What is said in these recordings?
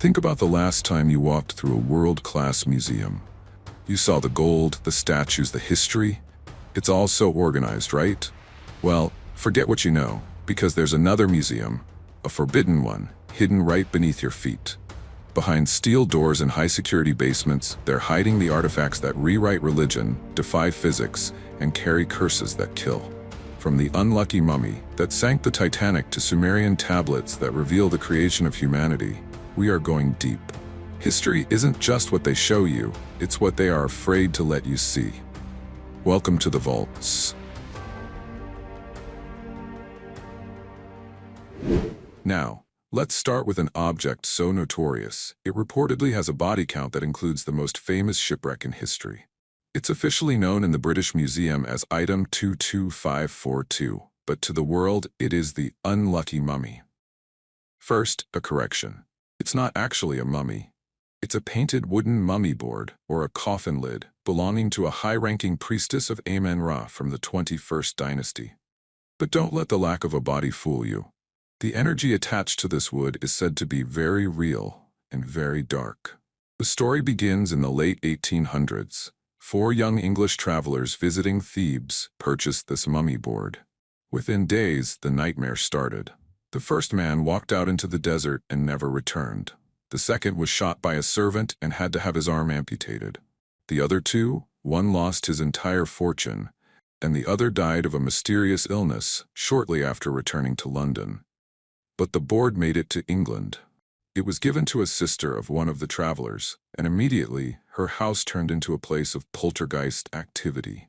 Think about the last time you walked through a world-class museum. You saw the gold, the statues, the history. It's all so organized, right? Well, forget what you know, because there's another museum, a forbidden one, hidden right beneath your feet. Behind steel doors and high-security basements, they're hiding the artifacts that rewrite religion, defy physics, and carry curses that kill. From the unlucky mummy that sank the Titanic to Sumerian tablets that reveal the creation of humanity, we are going deep. History isn't just what they show you, it's what they are afraid to let you see. Welcome to the vaults. Now, let's start with an object so notorious, it reportedly has a body count that includes the most famous shipwreck in history. It's officially known in the British Museum as Item 22542, but to the world, it is the unlucky mummy. First, a correction. It's not actually a mummy. It's a painted wooden mummy board, or a coffin lid, belonging to a high-ranking priestess of Amen-Ra from the 21st dynasty. But don't let the lack of a body fool you. The energy attached to this wood is said to be very real and very dark. The story begins in the late 1800s. 4 young English travelers visiting Thebes purchased this mummy board. Within days, the nightmare started. The first man walked out into the desert and never returned. The second was shot by a servant and had to have his arm amputated. The other 2, one lost his entire fortune, and the other died of a mysterious illness shortly after returning to London. But the board made it to England. It was given to a sister of one of the travelers, and immediately her house turned into a place of poltergeist activity.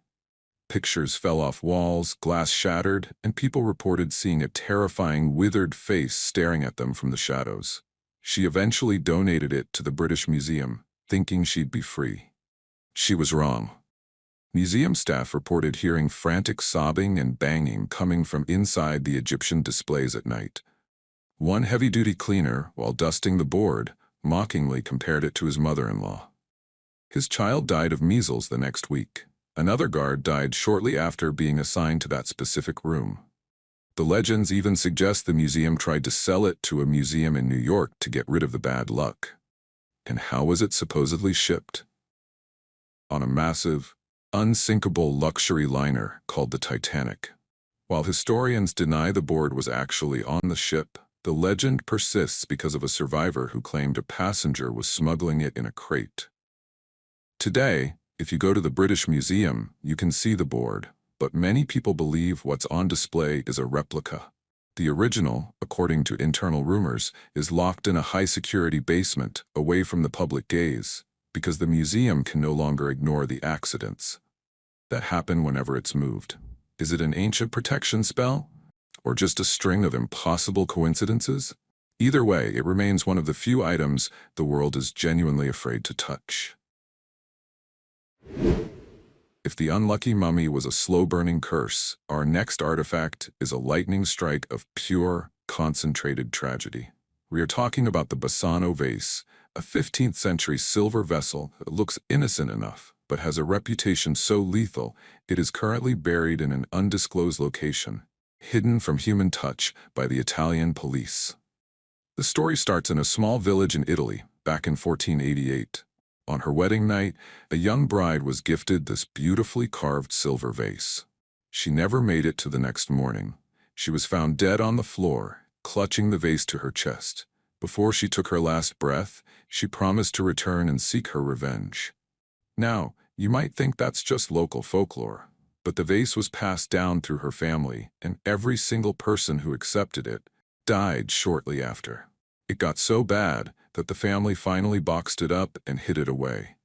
Pictures fell off walls, glass shattered, and people reported seeing a terrifying, withered face staring at them from the shadows. She eventually donated it to the British Museum, thinking she'd be free. She was wrong. Museum staff reported hearing frantic sobbing and banging coming from inside the Egyptian displays at night. One heavy-duty cleaner, while dusting the board, mockingly compared it to his mother-in-law. His child died of measles the next week. Another guard died shortly after being assigned to that specific room. The legends even suggest the museum tried to sell it to a museum in New York to get rid of the bad luck. And how was it supposedly shipped? On a massive, unsinkable luxury liner called the Titanic. While historians deny the board was actually on the ship, the legend persists because of a survivor who claimed a passenger was smuggling it in a crate. Today, if you go to the British Museum, you can see the board, but many people believe what's on display is a replica. The original, according to internal rumors, is locked in a high-security basement away from the public gaze, because the museum can no longer ignore the accidents that happen whenever it's moved. Is it an ancient protection spell? Or just a string of impossible coincidences? Either way, it remains one of the few items the world is genuinely afraid to touch. If the unlucky mummy was a slow-burning curse, our next artifact is a lightning strike of pure, concentrated tragedy. We are talking about the Basano Vase, a 15th-century silver vessel that looks innocent enough, but has a reputation so lethal it is currently buried in an undisclosed location, hidden from human touch by the Italian police. The story starts in a small village in Italy, back in 1488. On her wedding night, a young bride was gifted this beautifully carved silver vase. She never made it to the next morning. She was found dead on the floor, clutching the vase to her chest. Before she took her last breath, she promised to return and seek her revenge. Now, you might think that's just local folklore, but the vase was passed down through her family, and every single person who accepted it died shortly after. It got so bad that the family finally boxed it up and hid it away.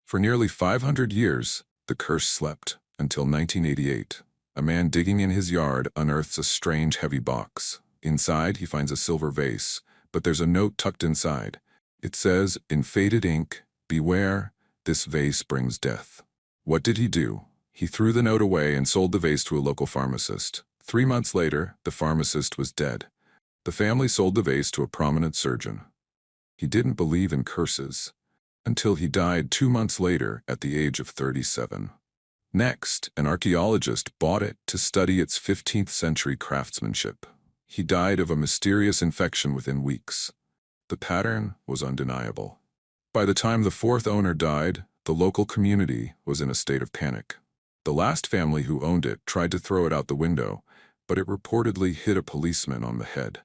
For nearly 500 years, the curse slept, until 1988. A man digging in his yard unearths a strange heavy box. Inside, he finds a silver vase, but there's a note tucked inside. It says, in faded ink, "Beware, this vase brings death." What did he do? He threw the note away and sold the vase to a local pharmacist. 3 months later, the pharmacist was dead. The family sold the vase to a prominent surgeon. He didn't believe in curses, until he died 2 months later at the age of 37. Next, an archaeologist bought it to study its 15th-century craftsmanship. He died of a mysterious infection within weeks. The pattern was undeniable. By the time the fourth owner died, the local community was in a state of panic. The last family who owned it tried to throw it out the window, but it reportedly hit a policeman on the head.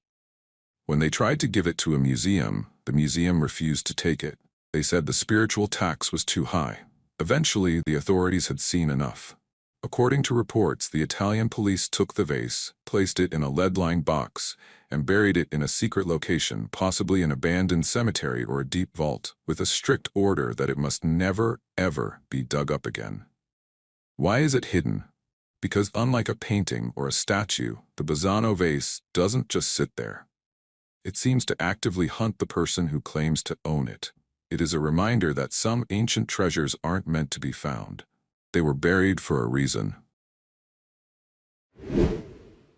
When they tried to give it to a museum, the museum refused to take it. They said the spiritual tax was too high. Eventually, the authorities had seen enough. According to reports, the Italian police took the vase, placed it in a lead-lined box, and buried it in a secret location, possibly an abandoned cemetery or a deep vault, with a strict order that it must never, ever be dug up again. Why is it hidden? Because unlike a painting or a statue, the Basano Vase doesn't just sit there. It seems to actively hunt the person who claims to own it. It is a reminder that some ancient treasures aren't meant to be found. They were buried for a reason.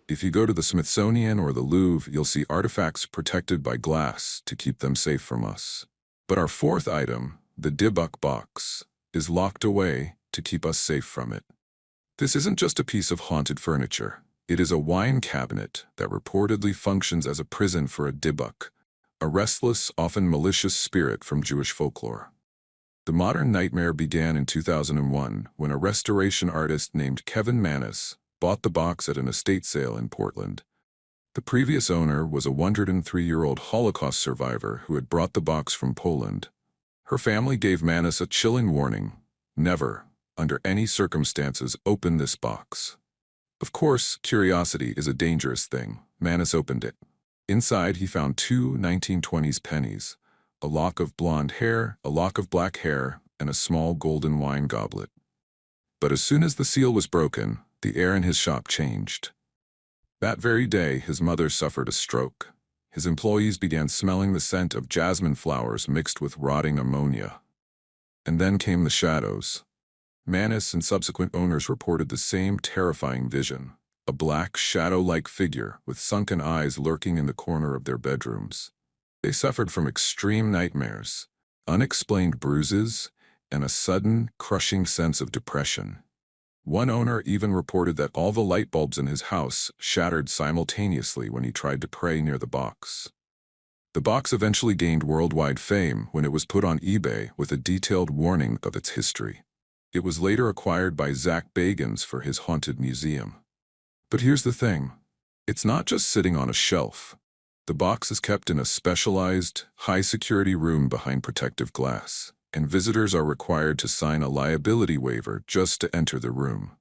If you go to the Smithsonian or the Louvre, you'll see artifacts protected by glass to keep them safe from us. But our fourth item, the DYBBUK box, is locked away to keep us safe from it. This isn't just a piece of haunted furniture. It is a wine cabinet that reportedly functions as a prison for a DYBBUK, a restless, often malicious spirit from Jewish folklore. The modern nightmare began in 2001 when a restoration artist named Kevin Mannis bought the box at an estate sale in Portland. The previous owner was a 103-year-old Holocaust survivor who had brought the box from Poland. Her family gave Mannis a chilling warning: never, under any circumstances, open this box. Of course, curiosity is a dangerous thing. Mannis opened it. Inside, he found two 1920s pennies, a lock of blonde hair, a lock of black hair, and a small golden wine goblet. But as soon as the seal was broken, the air in his shop changed. That very day, his mother suffered a stroke. His employees began smelling the scent of jasmine flowers mixed with rotting ammonia. And then came the shadows. Mannis and subsequent owners reported the same terrifying vision: a black, shadow-like figure with sunken eyes lurking in the corner of their bedrooms. They suffered from extreme nightmares, unexplained bruises, and a sudden, crushing sense of depression. One owner even reported that all the light bulbs in his house shattered simultaneously when he tried to pray near the box. The box eventually gained worldwide fame when it was put on eBay with a detailed warning of its history. It was later acquired by Zach Bagans for his haunted museum. But here's the thing: it's not just sitting on a shelf. The box is kept in a specialized, high-security room behind protective glass, and visitors are required to sign a liability waiver just to enter the room.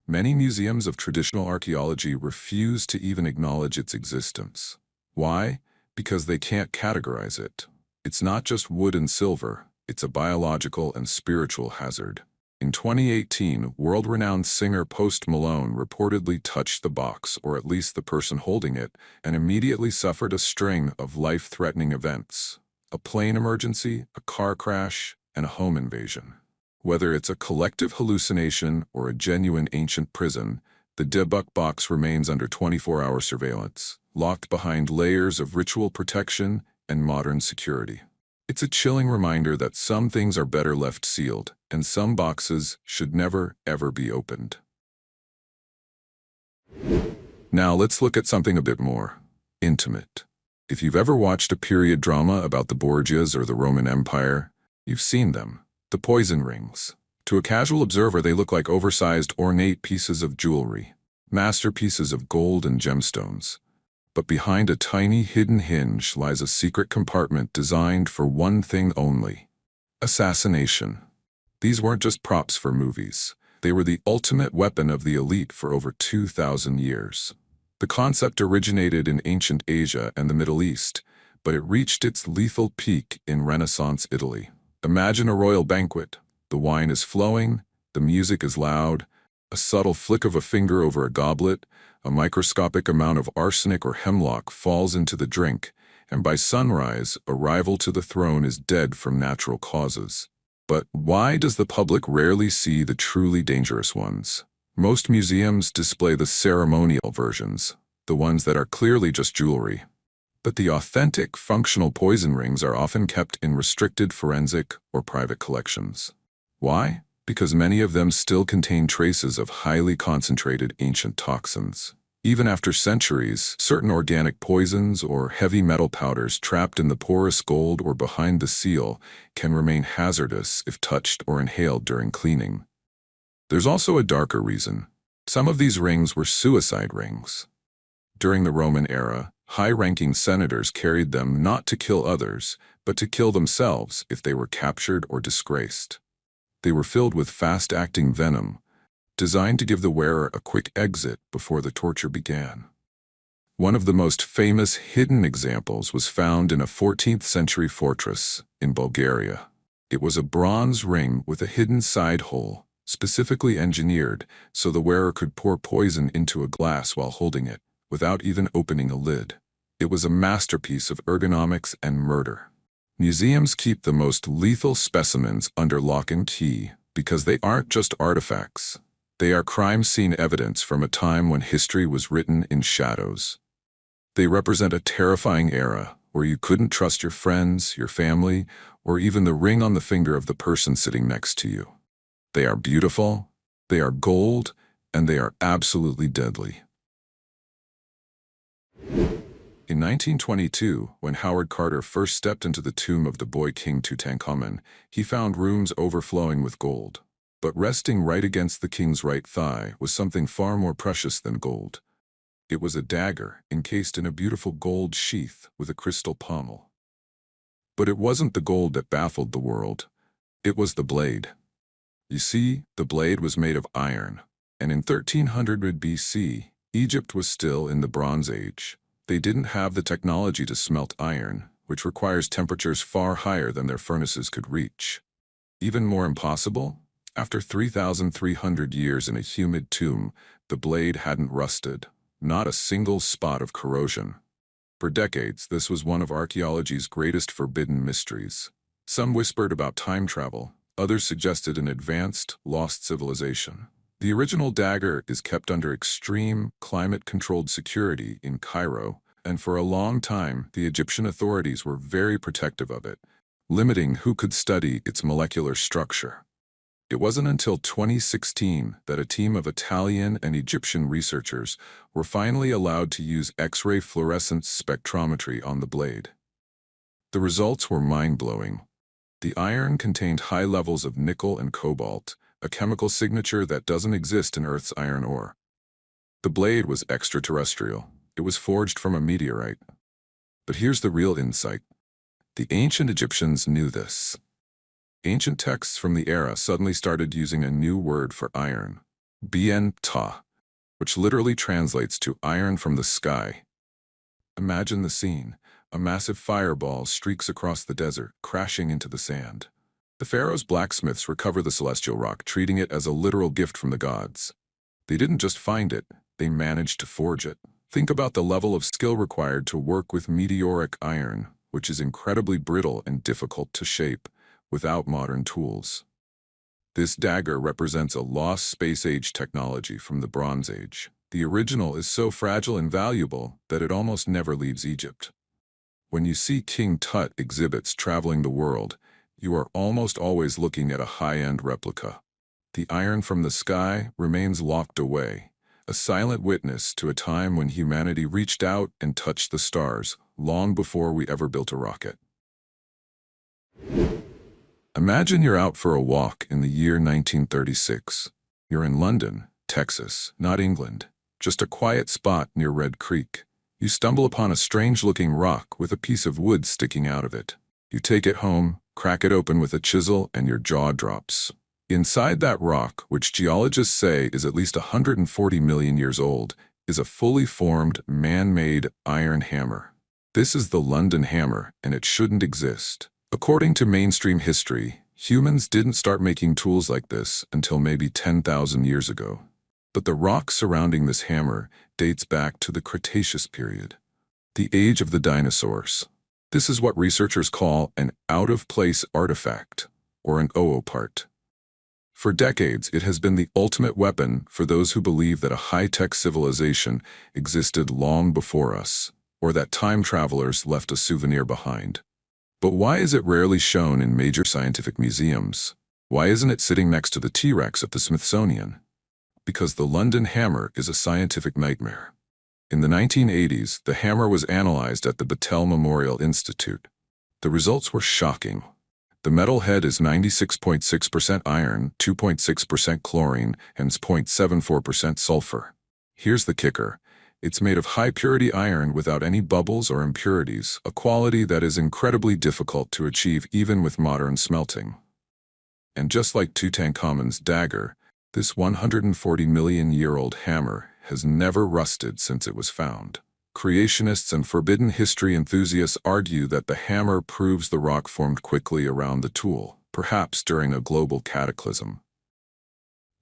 Many museums of traditional archaeology refuse to even acknowledge its existence. Why? Because they can't categorize it. It's not just wood and silver, it's a biological and spiritual hazard. In 2018, world-renowned singer Post Malone reportedly touched the box, or at least the person holding it, and immediately suffered a string of life-threatening events: a plane emergency, a car crash, and a home invasion. Whether it's a collective hallucination or a genuine ancient prison, the DYBBUK box remains under 24-hour surveillance, locked behind layers of ritual protection and modern security. It's a chilling reminder that some things are better left sealed, and some boxes should never, ever be opened. Now let's look at something a bit more intimate. If you've ever watched a period drama about the Borgias or the Roman Empire, you've seen them: the poison rings. To a casual observer, they look like oversized, ornate pieces of jewelry, masterpieces of gold and gemstones. But behind a tiny hidden hinge lies a secret compartment designed for one thing only: assassination. These weren't just props for movies. They were the ultimate weapon of the elite for over 2,000 years. The concept originated in ancient Asia and the Middle East, but it reached its lethal peak in Renaissance Italy. Imagine a royal banquet. The wine is flowing, the music is loud, a subtle flick of a finger over a goblet, a microscopic amount of arsenic or hemlock falls into the drink, and by sunrise, a rival to the throne is dead from natural causes. But why does the public rarely see the truly dangerous ones? Most museums display the ceremonial versions, the ones that are clearly just jewelry. But the authentic, functional poison rings are often kept in restricted forensic or private collections. Why? Because many of them still contain traces of highly concentrated ancient toxins. Even after centuries, certain organic poisons or heavy metal powders trapped in the porous gold or behind the seal can remain hazardous if touched or inhaled during cleaning. There's also a darker reason. Some of these rings were suicide rings. During the Roman era, high-ranking senators carried them not to kill others, but to kill themselves if they were captured or disgraced. They were filled with fast-acting venom, designed to give the wearer a quick exit before the torture began. One of the most famous hidden examples was found in a 14th-century fortress in Bulgaria. It was a bronze ring with a hidden side hole, specifically engineered so the wearer could pour poison into a glass while holding it, without even opening a lid. It was a masterpiece of ergonomics and murder. Museums keep the most lethal specimens under lock and key because they aren't just artifacts. They are crime scene evidence from a time when history was written in shadows. They represent a terrifying era where you couldn't trust your friends, your family, or even the ring on the finger of the person sitting next to you. They are beautiful, they are gold, and they are absolutely deadly. In 1922, when Howard Carter first stepped into the tomb of the boy king Tutankhamun, he found rooms overflowing with gold. But resting right against the king's right thigh was something far more precious than gold. It was a dagger encased in a beautiful gold sheath with a crystal pommel. But it wasn't the gold that baffled the world. It was the blade. You see, the blade was made of iron, and in 1300 BC, Egypt was still in the Bronze Age. They didn't have the technology to smelt iron, which requires temperatures far higher than their furnaces could reach. Even more impossible? After 3,300 years in a humid tomb, the blade hadn't rusted, not a single spot of corrosion. For decades, this was one of archaeology's greatest forbidden mysteries. Some whispered about time travel, others suggested an advanced, lost civilization. The original dagger is kept under extreme, climate-controlled security in Cairo, and for a long time, the Egyptian authorities were very protective of it, limiting who could study its molecular structure. It wasn't until 2016 that a team of Italian and Egyptian researchers were finally allowed to use X-ray fluorescence spectrometry on the blade. The results were mind-blowing. The iron contained high levels of nickel and cobalt, a chemical signature that doesn't exist in Earth's iron ore. The blade was extraterrestrial. It was forged from a meteorite. But here's the real insight. The ancient Egyptians knew this. Ancient texts from the era suddenly started using a new word for iron, bien-ta, which literally translates to iron from the sky. Imagine the scene. A massive fireball streaks across the desert, crashing into the sand. The pharaoh's blacksmiths recover the celestial rock, treating it as a literal gift from the gods. They didn't just find it, they managed to forge it. Think about the level of skill required to work with meteoric iron, which is incredibly brittle and difficult to shape, without modern tools. This dagger represents a lost space-age technology from the Bronze Age. The original is so fragile and valuable that it almost never leaves Egypt. When you see King Tut exhibits traveling the world, you are almost always looking at a high-end replica. The iron from the sky remains locked away, a silent witness to a time when humanity reached out and touched the stars, long before we ever built a rocket. Imagine you're out for a walk in the year 1936. You're in London, Texas, not England, just a quiet spot near Red Creek. You stumble upon a strange-looking rock with a piece of wood sticking out of it. You take it home, crack it open with a chisel, and your jaw drops. Inside that rock, which geologists say is at least 140 million years old, is a fully formed, man-made iron hammer. This is the London hammer, and it shouldn't exist. According to mainstream history, humans didn't start making tools like this until maybe 10,000 years ago. But the rock surrounding this hammer dates back to the Cretaceous period, the age of the dinosaurs. This is what researchers call an out-of-place artifact, or an oopart. For decades, it has been the ultimate weapon for those who believe that a high-tech civilization existed long before us, or that time travelers left a souvenir behind. But why is it rarely shown in major scientific museums? Why isn't it sitting next to the T-Rex at the Smithsonian? Because the London hammer is a scientific nightmare. In the 1980s, the hammer was analyzed at the Battelle Memorial Institute. The results were shocking. The metal head is 96.6% iron, 2.6% chlorine, and 0.74% sulfur. Here's the kicker. It's made of high-purity iron without any bubbles or impurities, a quality that is incredibly difficult to achieve even with modern smelting. And just like Tutankhamun's dagger, this 140-million-year-old hammer has never rusted since it was found. Creationists and forbidden history enthusiasts argue that the hammer proves the rock formed quickly around the tool, perhaps during a global cataclysm.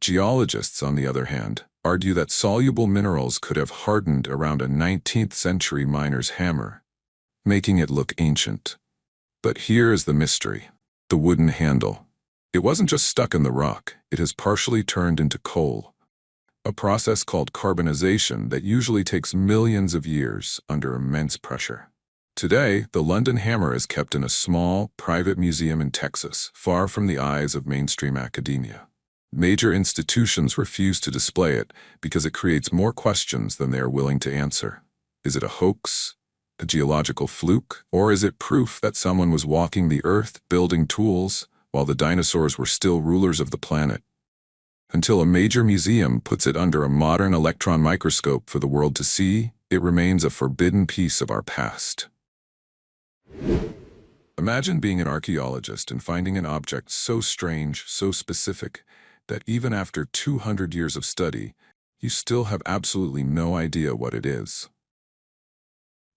Geologists, on the other hand, argue that soluble minerals could have hardened around a 19th-century miner's hammer, making it look ancient. But here is the mystery: the wooden handle. It wasn't just stuck in the rock, it has partially turned into coal, a process called carbonization that usually takes millions of years under immense pressure. Today, the London hammer is kept in a small, private museum in Texas, far from the eyes of mainstream academia. Major institutions refuse to display it because it creates more questions than they are willing to answer. Is it a hoax, a geological fluke, or is it proof that someone was walking the earth building tools while the dinosaurs were still rulers of the planet? Until a major museum puts it under a modern electron microscope for the world to see, it remains a forbidden piece of our past. Imagine being an archaeologist and finding an object so strange, so specific, that even after 200 years of study, you still have absolutely no idea what it is.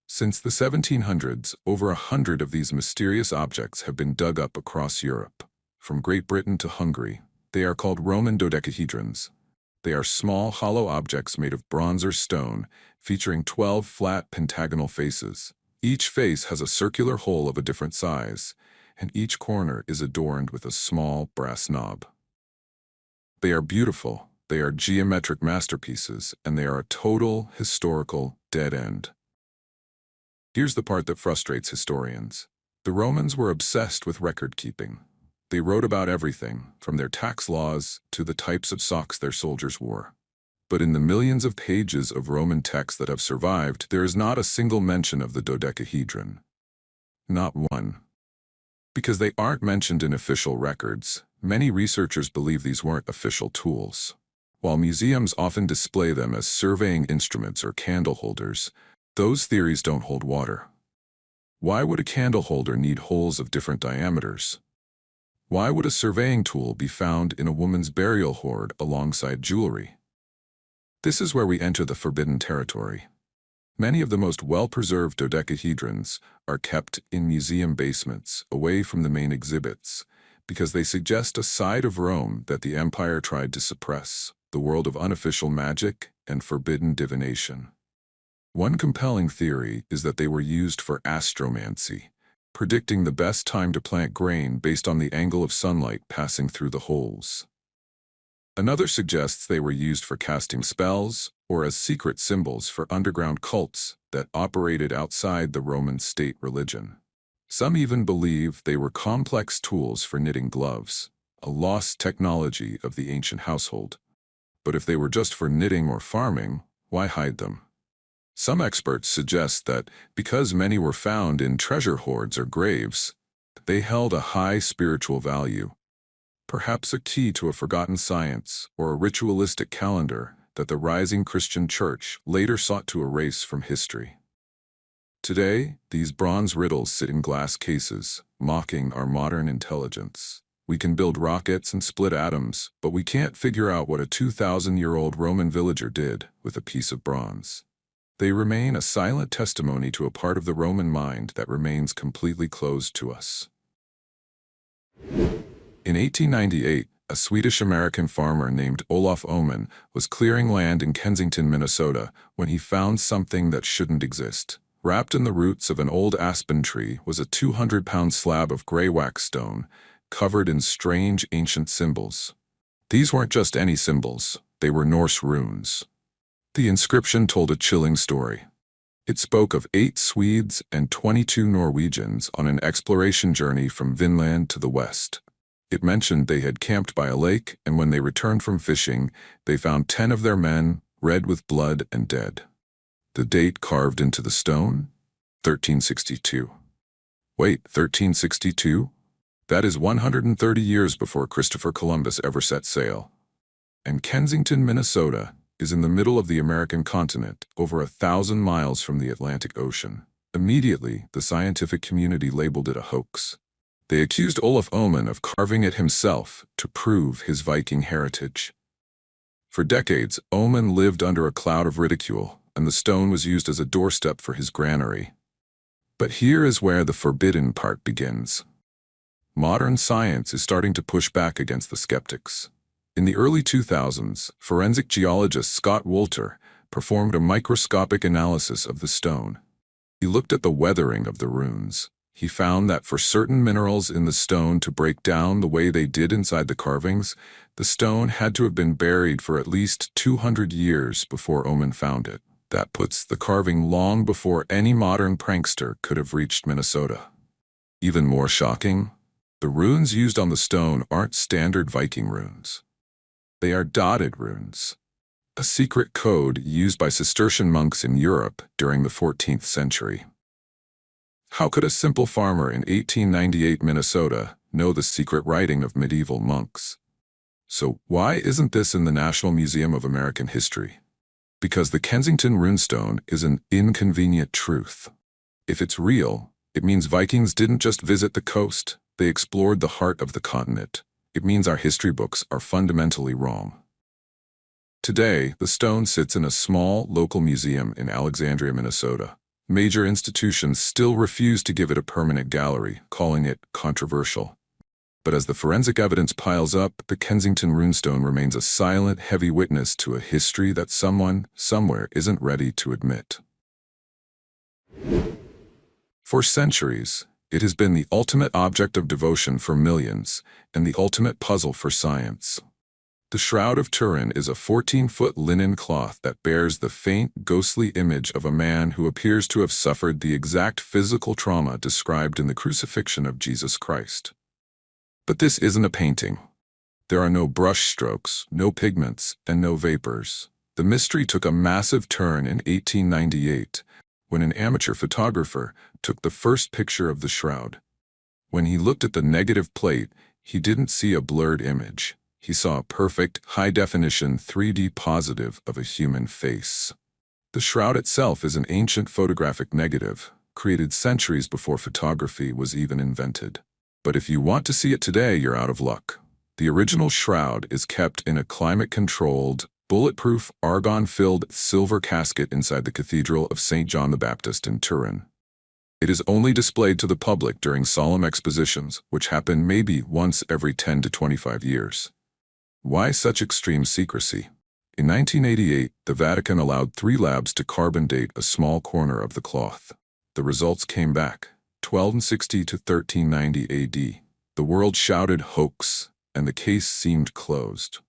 Since the 1700s, over 100 of these mysterious objects have been dug up across Europe. From Great Britain to Hungary, they are called Roman dodecahedrons. They are small, hollow objects made of bronze or stone, featuring 12 flat pentagonal faces. Each face has a circular hole of a different size, and each corner is adorned with a small brass knob. They are beautiful, they are geometric masterpieces, and they are a total historical dead end. Here's the part that frustrates historians. The Romans were obsessed with record-keeping. They wrote about everything, from their tax laws to the types of socks their soldiers wore. But in the millions of pages of Roman texts that have survived, there is not a single mention of the dodecahedron. Not one. Because they aren't mentioned in official records, many researchers believe these weren't official tools. While museums often display them as surveying instruments or candle holders, those theories don't hold water. Why would a candle holder need holes of different diameters? Why would a surveying tool be found in a woman's burial hoard alongside jewelry? This is where we enter the forbidden territory. Many of the most well-preserved dodecahedrons are kept in museum basements, away from the main exhibits, because they suggest a side of Rome that the empire tried to suppress, the world of unofficial magic and forbidden divination. One compelling theory is that they were used for astromancy, predicting the best time to plant grain based on the angle of sunlight passing through the holes. Another suggests they were used for casting spells or as secret symbols for underground cults that operated outside the Roman state religion. Some even believe they were complex tools for knitting gloves, a lost technology of the ancient household. But if they were just for knitting or farming, why hide them? Some experts suggest that because many were found in treasure hoards or graves, they held a high spiritual value, perhaps a key to a forgotten science or a ritualistic calendar that the rising Christian church later sought to erase from history. Today, these bronze riddles sit in glass cases, mocking our modern intelligence. We can build rockets and split atoms, but we can't figure out what a 2,000-year-old Roman villager did with a piece of bronze. They remain a silent testimony to a part of the Roman mind that remains completely closed to us. In 1898, a Swedish-American farmer named Olof Oman was clearing land in Kensington, Minnesota, when he found something that shouldn't exist. Wrapped in the roots of an old aspen tree was a 200-pound slab of gray wax stone, covered in strange ancient symbols. These weren't just any symbols, they were Norse runes. The inscription told a chilling story. It spoke of 8 Swedes and 22 Norwegians on an exploration journey from Vinland to the west. It mentioned they had camped by a lake, and when they returned from fishing, they found 10 of their men, red with blood and dead. The date carved into the stone? 1362. Wait, 1362? That is 130 years before Christopher Columbus ever set sail. And Kensington, Minnesota, is in the middle of the American continent, over 1,000 miles from the Atlantic Ocean. Immediately, the scientific community labeled it a hoax. They accused Olof Oman of carving it himself to prove his Viking heritage. For decades, Oman lived under a cloud of ridicule, and the stone was used as a doorstep for his granary. But here is where the forbidden part begins. Modern science is starting to push back against the skeptics. In the early 2000s, forensic geologist Scott Wolter performed a microscopic analysis of the stone. He looked at the weathering of the runes. He found that for certain minerals in the stone to break down the way they did inside the carvings, the stone had to have been buried for at least 200 years before Oman found it. That puts the carving long before any modern prankster could have reached Minnesota. Even more shocking, the runes used on the stone aren't standard Viking runes. They are dotted runes, a secret code used by Cistercian monks in Europe during the 14th century. How could a simple farmer in 1898 Minnesota know the secret writing of medieval monks? So why isn't this in the National Museum of American History? Because the Kensington runestone is an inconvenient truth. If it's real, it means Vikings didn't just visit the coast, they explored the heart of the continent. It means our history books are fundamentally wrong. Today, the stone sits in a small, local museum in Alexandria, Minnesota. Major institutions still refuse to give it a permanent gallery, calling it controversial. But as the forensic evidence piles up, the Kensington runestone remains a silent, heavy witness to a history that someone, somewhere, isn't ready to admit. For centuries, it has been the ultimate object of devotion for millions, and the ultimate puzzle for science. The Shroud of Turin is a 14-foot linen cloth that bears the faint, ghostly image of a man who appears to have suffered the exact physical trauma described in the crucifixion of Jesus Christ. But this isn't a painting. There are no brush strokes, no pigments, and no vapors. The mystery took a massive turn in 1898, when an amateur photographer took the first picture of the shroud. When he looked at the negative plate, he didn't see a blurred image. He saw a perfect, high-definition 3D positive of a human face. The shroud itself is an ancient photographic negative, created centuries before photography was even invented. But if you want to see it today, you're out of luck. The original shroud is kept in a climate-controlled, bulletproof, argon-filled silver casket inside the Cathedral of St. John the Baptist in Turin. It is only displayed to the public during solemn expositions, which happen maybe once every 10 to 25 years. Why such extreme secrecy? In 1988, the Vatican allowed 3 labs to carbon date a small corner of the cloth. The results came back, 1260 to 1390 AD. The world shouted hoax, and the case seemed closed.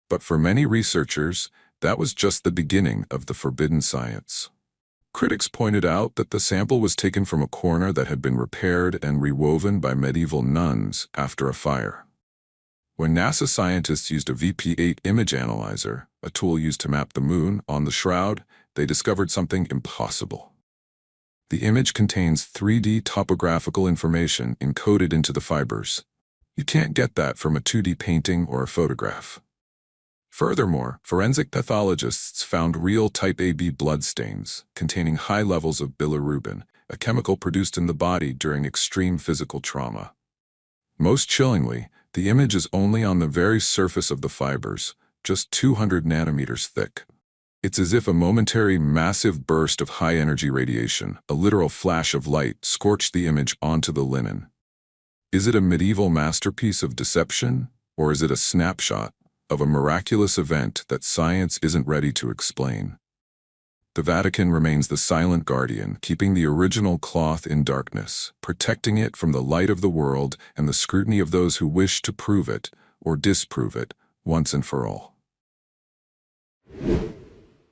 But for many researchers, that was just the beginning of the forbidden science. Critics pointed out that the sample was taken from a corner that had been repaired and rewoven by medieval nuns after a fire. When NASA scientists used a VP8 image analyzer, a tool used to map the moon, on the shroud, they discovered something impossible. The image contains 3D topographical information encoded into the fibers. You can't get that from a 2D painting or a photograph. Furthermore, forensic pathologists found real type AB bloodstains containing high levels of bilirubin, a chemical produced in the body during extreme physical trauma. Most chillingly, the image is only on the very surface of the fibers, just 200 nanometers thick. It's as if a momentary massive burst of high-energy radiation, a literal flash of light, scorched the image onto the linen. Is it a medieval masterpiece of deception, or is it a snapshot of a miraculous event that science isn't ready to explain? The Vatican remains the silent guardian, keeping the original cloth in darkness, protecting it from the light of the world and the scrutiny of those who wish to prove it or disprove it once and for all.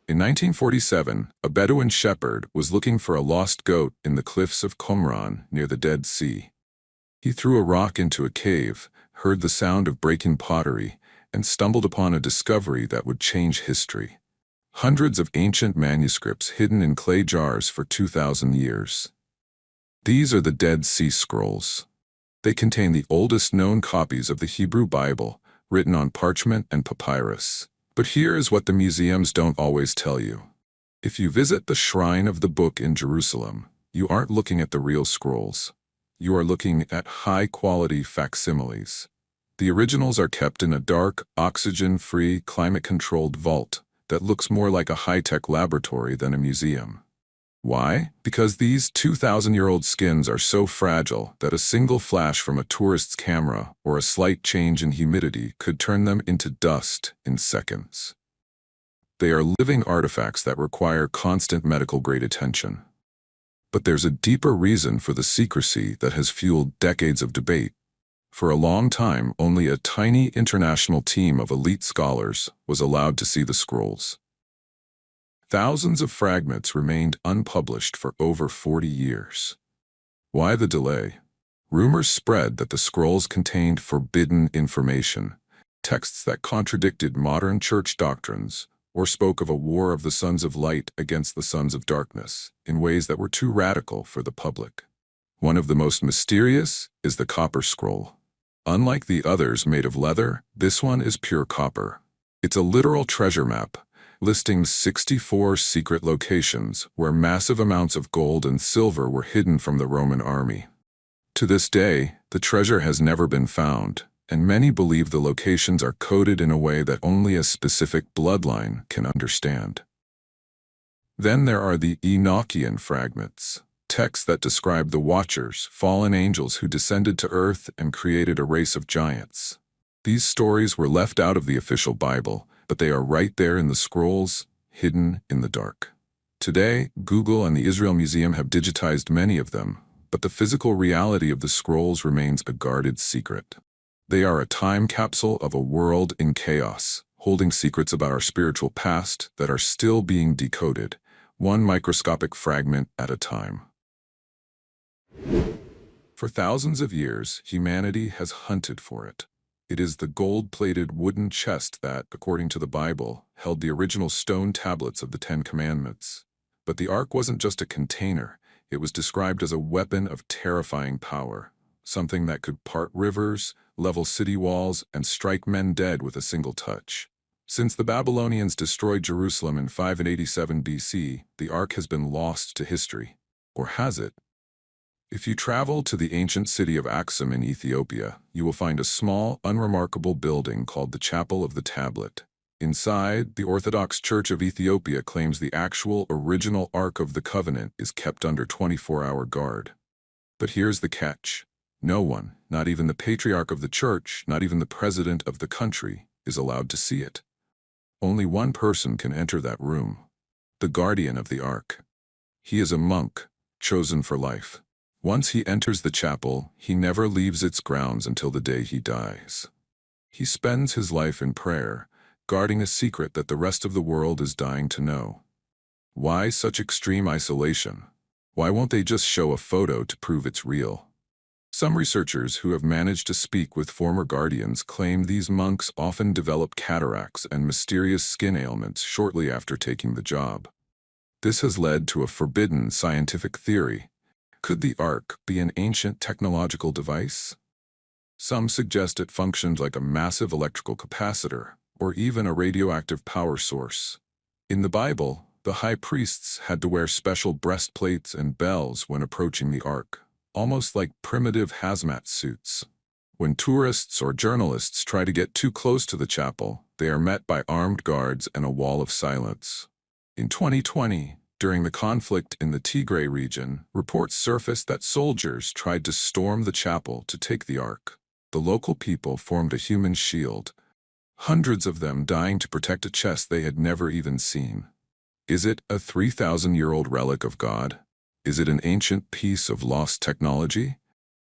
In 1947, a Bedouin shepherd was looking for a lost goat in the cliffs of Qumran near the Dead Sea. He threw a rock into a cave, heard the sound of breaking pottery, and stumbled upon a discovery that would change history. hundreds of ancient manuscripts hidden in clay jars for 2,000 years. These are the Dead Sea Scrolls. They contain the oldest known copies of the Hebrew Bible, written on parchment and papyrus. But here is what the museums don't always tell you. If you visit the Shrine of the Book in Jerusalem, you aren't looking at the real scrolls. You are looking at high-quality facsimiles. The originals are kept in a dark, oxygen-free, climate-controlled vault that looks more like a high-tech laboratory than a museum. Why? Because these 2,000-year-old skins are so fragile that a single flash from a tourist's camera or a slight change in humidity could turn them into dust in seconds. They are living artifacts that require constant medical-grade attention. But there's a deeper reason for the secrecy that has fueled decades of debate. For a long time, only a tiny international team of elite scholars was allowed to see the scrolls. Thousands of fragments remained unpublished for over 40 years. Why the delay? Rumors spread that the scrolls contained forbidden information, texts that contradicted modern church doctrines, or spoke of a war of the sons of light against the sons of darkness in ways that were too radical for the public. One of the most mysterious is the copper scroll. Unlike the others made of leather, this one is pure copper. It's a literal treasure map, listing 64 secret locations where massive amounts of gold and silver were hidden from the Roman army. To this day, the treasure has never been found, and many believe the locations are coded in a way that only a specific bloodline can understand. Then there are the Enochian fragments, texts that describe the Watchers, fallen angels who descended to Earth and created a race of giants. These stories were left out of the official Bible, but they are right there in the scrolls, hidden in the dark. Today, Google and the Israel Museum have digitized many of them, but the physical reality of the scrolls remains a guarded secret. They are a time capsule of a world in chaos, holding secrets about our spiritual past that are still being decoded, one microscopic fragment at a time. For thousands of years, humanity has hunted for it. It is the gold-plated wooden chest that, according to the Bible, held the original stone tablets of the Ten Commandments. But the Ark wasn't just a container. It was described as a weapon of terrifying power, something that could part rivers, level city walls, and strike men dead with a single touch. Since the Babylonians destroyed Jerusalem in 587 BC, the Ark has been lost to history. Or has it? If you travel to the ancient city of Aksum in Ethiopia, you will find a small, unremarkable building called the Chapel of the Tablet. Inside, the Orthodox Church of Ethiopia claims the actual original Ark of the Covenant is kept under 24-hour guard. But here's the catch. No one, not even the patriarch of the church, not even the president of the country, is allowed to see it. Only one person can enter that room. The guardian of the Ark. He is a monk, chosen for life. Once he enters the chapel, he never leaves its grounds until the day he dies. He spends his life in prayer, guarding a secret that the rest of the world is dying to know. Why such extreme isolation? Why won't they just show a photo to prove it's real? Some researchers who have managed to speak with former guardians claim these monks often develop cataracts and mysterious skin ailments shortly after taking the job. This has led to a forbidden scientific theory. Could the Ark be an ancient technological device? Some suggest it functioned like a massive electrical capacitor, or even a radioactive power source. In the Bible, the high priests had to wear special breastplates and bells when approaching the Ark, almost like primitive hazmat suits. When tourists or journalists try to get too close to the chapel, they are met by armed guards and a wall of silence. In 2020, during the conflict in the Tigray region, reports surfaced that soldiers tried to storm the chapel to take the Ark. The local people formed a human shield, hundreds of them dying to protect a chest they had never even seen. Is it a 3,000-year-old relic of God? Is it an ancient piece of lost technology?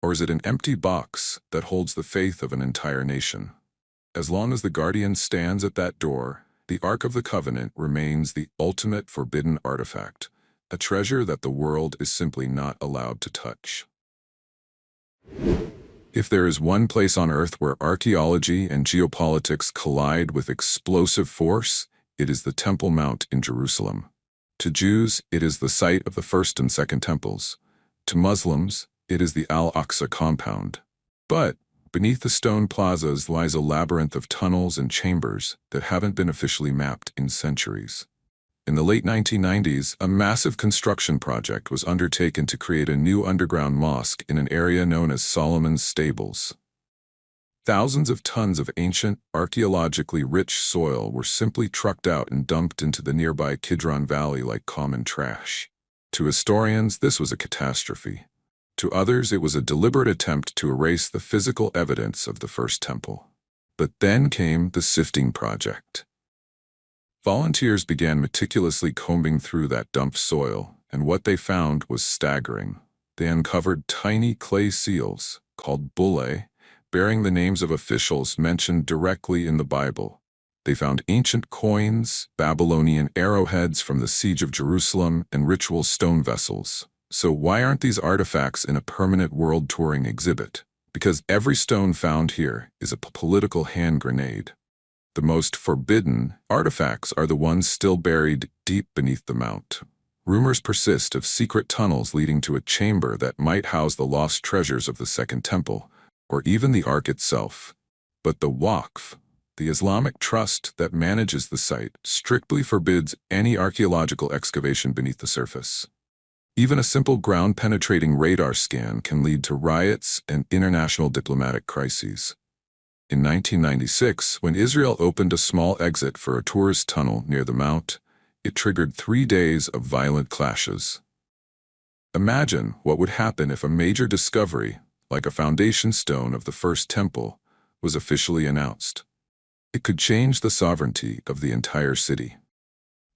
Or is it an empty box that holds the faith of an entire nation? As long as the guardian stands at that door, the Ark of the Covenant remains the ultimate forbidden artifact, a treasure that the world is simply not allowed to touch. If there is one place on Earth where archaeology and geopolitics collide with explosive force, it is the Temple Mount in Jerusalem. To Jews, it is the site of the First and Second Temples. To Muslims, it is the Al-Aqsa compound. But beneath the stone plazas lies a labyrinth of tunnels and chambers that haven't been officially mapped in centuries. In the late 1990s, a massive construction project was undertaken to create a new underground mosque in an area known as Solomon's Stables. Thousands of tons of ancient, archaeologically rich soil were simply trucked out and dumped into the nearby Kidron Valley like common trash. To historians, this was a catastrophe. To others, it was a deliberate attempt to erase the physical evidence of the First Temple. But then came the sifting project. Volunteers began meticulously combing through that dumped soil, and what they found was staggering. They uncovered tiny clay seals, called bullae, bearing the names of officials mentioned directly in the Bible. They found ancient coins, Babylonian arrowheads from the siege of Jerusalem, and ritual stone vessels. So why aren't these artifacts in a permanent world touring exhibit? Because every stone found here is a political hand grenade. The most forbidden artifacts are the ones still buried deep beneath the mount. Rumors persist of secret tunnels leading to a chamber that might house the lost treasures of the Second Temple, or even the Ark itself. But the Waqf, the Islamic trust that manages the site, strictly forbids any archaeological excavation beneath the surface. Even a simple ground-penetrating radar scan can lead to riots and international diplomatic crises. In 1996, when Israel opened a small exit for a tourist tunnel near the mount, it triggered 3 days of violent clashes. Imagine what would happen if a major discovery, like a foundation stone of the First Temple, was officially announced. It could change the sovereignty of the entire city.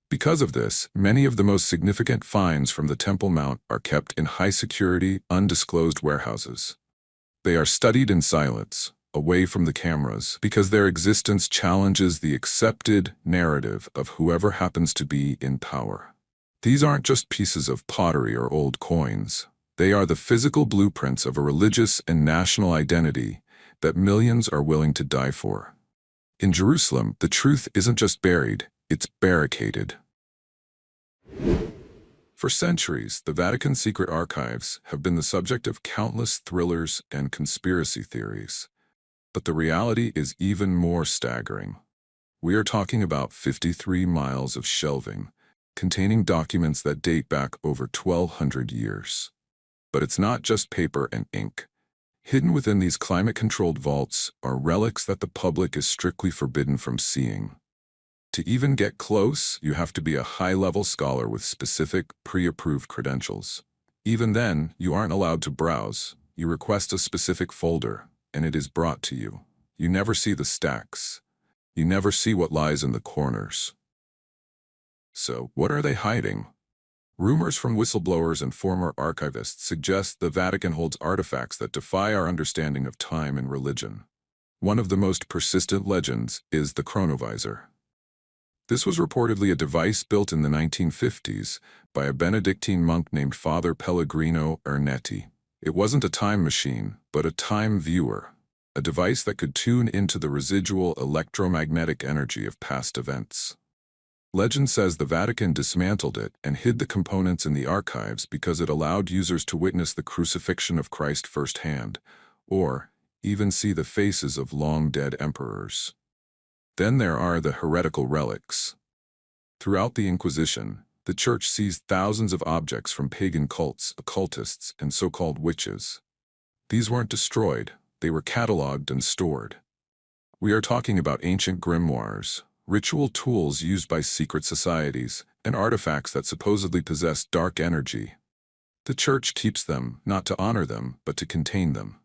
Because of this, many of the most significant finds from the Temple Mount are kept in high-security, undisclosed warehouses. They are studied in silence, away from the cameras, because their existence challenges the accepted narrative of whoever happens to be in power. These aren't just pieces of pottery or old coins. They are the physical blueprints of a religious and national identity that millions are willing to die for. In Jerusalem, the truth isn't just buried, it's barricaded. For centuries, the Vatican's secret archives have been the subject of countless thrillers and conspiracy theories. But the reality is even more staggering. We are talking about 53 miles of shelving, containing documents that date back over 1,200 years. But it's not just paper and ink. Hidden within these climate-controlled vaults are relics that the public is strictly forbidden from seeing. To even get close, you have to be a high-level scholar with specific, pre-approved credentials. Even then, you aren't allowed to browse. You request a specific folder, and it is brought to you. You never see the stacks. You never see what lies in the corners. So, what are they hiding? Rumors from whistleblowers and former archivists suggest the Vatican holds artifacts that defy our understanding of time and religion. One of the most persistent legends is the chronovisor. This was reportedly a device built in the 1950s by a Benedictine monk named Father Pellegrino Ernetti. It wasn't a time machine, but a time viewer, a device that could tune into the residual electromagnetic energy of past events. Legend says the Vatican dismantled it and hid the components in the archives because it allowed users to witness the crucifixion of Christ firsthand, or even see the faces of long-dead emperors. Then there are the heretical relics. Throughout the Inquisition, the Church seized thousands of objects from pagan cults, occultists, and so-called witches. These weren't destroyed, they were cataloged and stored. We are talking about ancient grimoires, ritual tools used by secret societies, and artifacts that supposedly possess dark energy. The Church keeps them, not to honor them, but to contain them.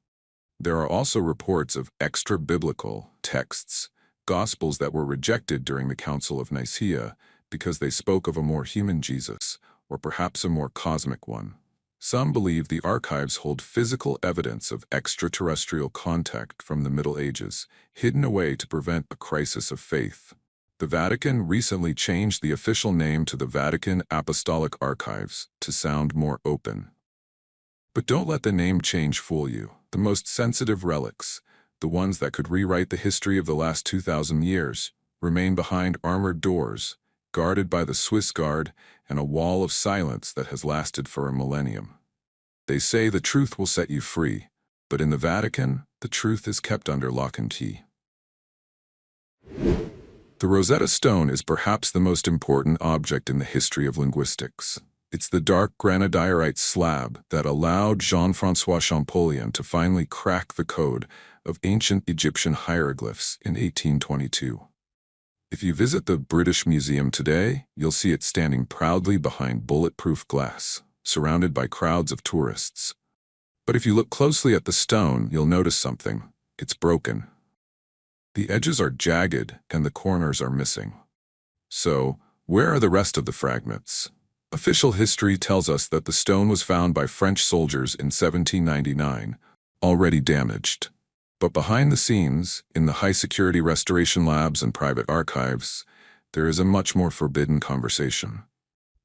There are also reports of extra-biblical texts, Gospels that were rejected during the Council of Nicaea because they spoke of a more human Jesus, or perhaps a more cosmic one. Some believe the archives hold physical evidence of extraterrestrial contact from the Middle Ages, hidden away to prevent a crisis of faith. The Vatican recently changed the official name to the Vatican Apostolic Archives to sound more open. But don't let the name change fool you. The most sensitive relics, the ones that could rewrite the history of the last 2,000 years, remain behind armored doors, guarded by the Swiss Guard and a wall of silence that has lasted for a millennium. They say the truth will set you free, but in the Vatican, the truth is kept under lock and key. The Rosetta Stone is perhaps the most important object in the history of linguistics. It's the dark granodiorite slab that allowed Jean-François Champollion to finally crack the code of ancient Egyptian hieroglyphs in 1822. If you visit the British Museum today, you'll see it standing proudly behind bulletproof glass, surrounded by crowds of tourists. But if you look closely at the stone, you'll notice something. It's broken. The edges are jagged and the corners are missing. So, where are the rest of the fragments? Official history tells us that the stone was found by French soldiers in 1799, already damaged. But behind the scenes, in the high-security restoration labs and private archives, there is a much more forbidden conversation.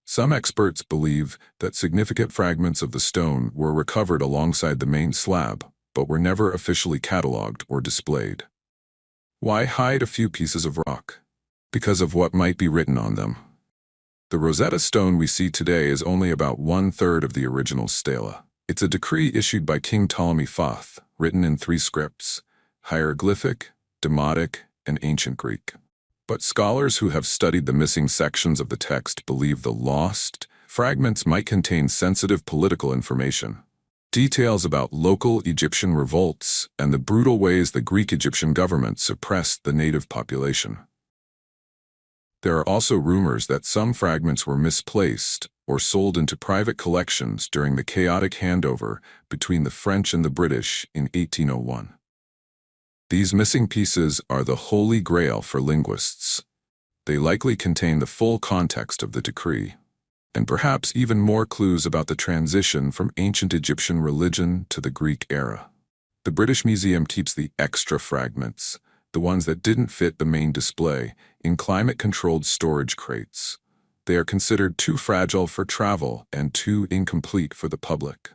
Some experts believe that significant fragments of the stone were recovered alongside the main slab, but were never officially catalogued or displayed. Why hide a few pieces of rock? Because of what might be written on them. The Rosetta Stone we see today is only about 1/3 of the original stela. It's a decree issued by King Ptolemy Foth, written in 3 scripts: hieroglyphic, demotic, and ancient Greek. But scholars who have studied the missing sections of the text believe the lost fragments might contain sensitive political information. Details about local Egyptian revolts and the brutal ways the Greek-Egyptian government suppressed the native population. There are also rumors that some fragments were misplaced or sold into private collections during the chaotic handover between the French and the British in 1801. These missing pieces are the holy grail for linguists. They likely contain the full context of the decree, and perhaps even more clues about the transition from ancient Egyptian religion to the Greek era. The British Museum keeps the extra fragments, the ones that didn't fit the main display, in climate-controlled storage crates. They are considered too fragile for travel and too incomplete for the public.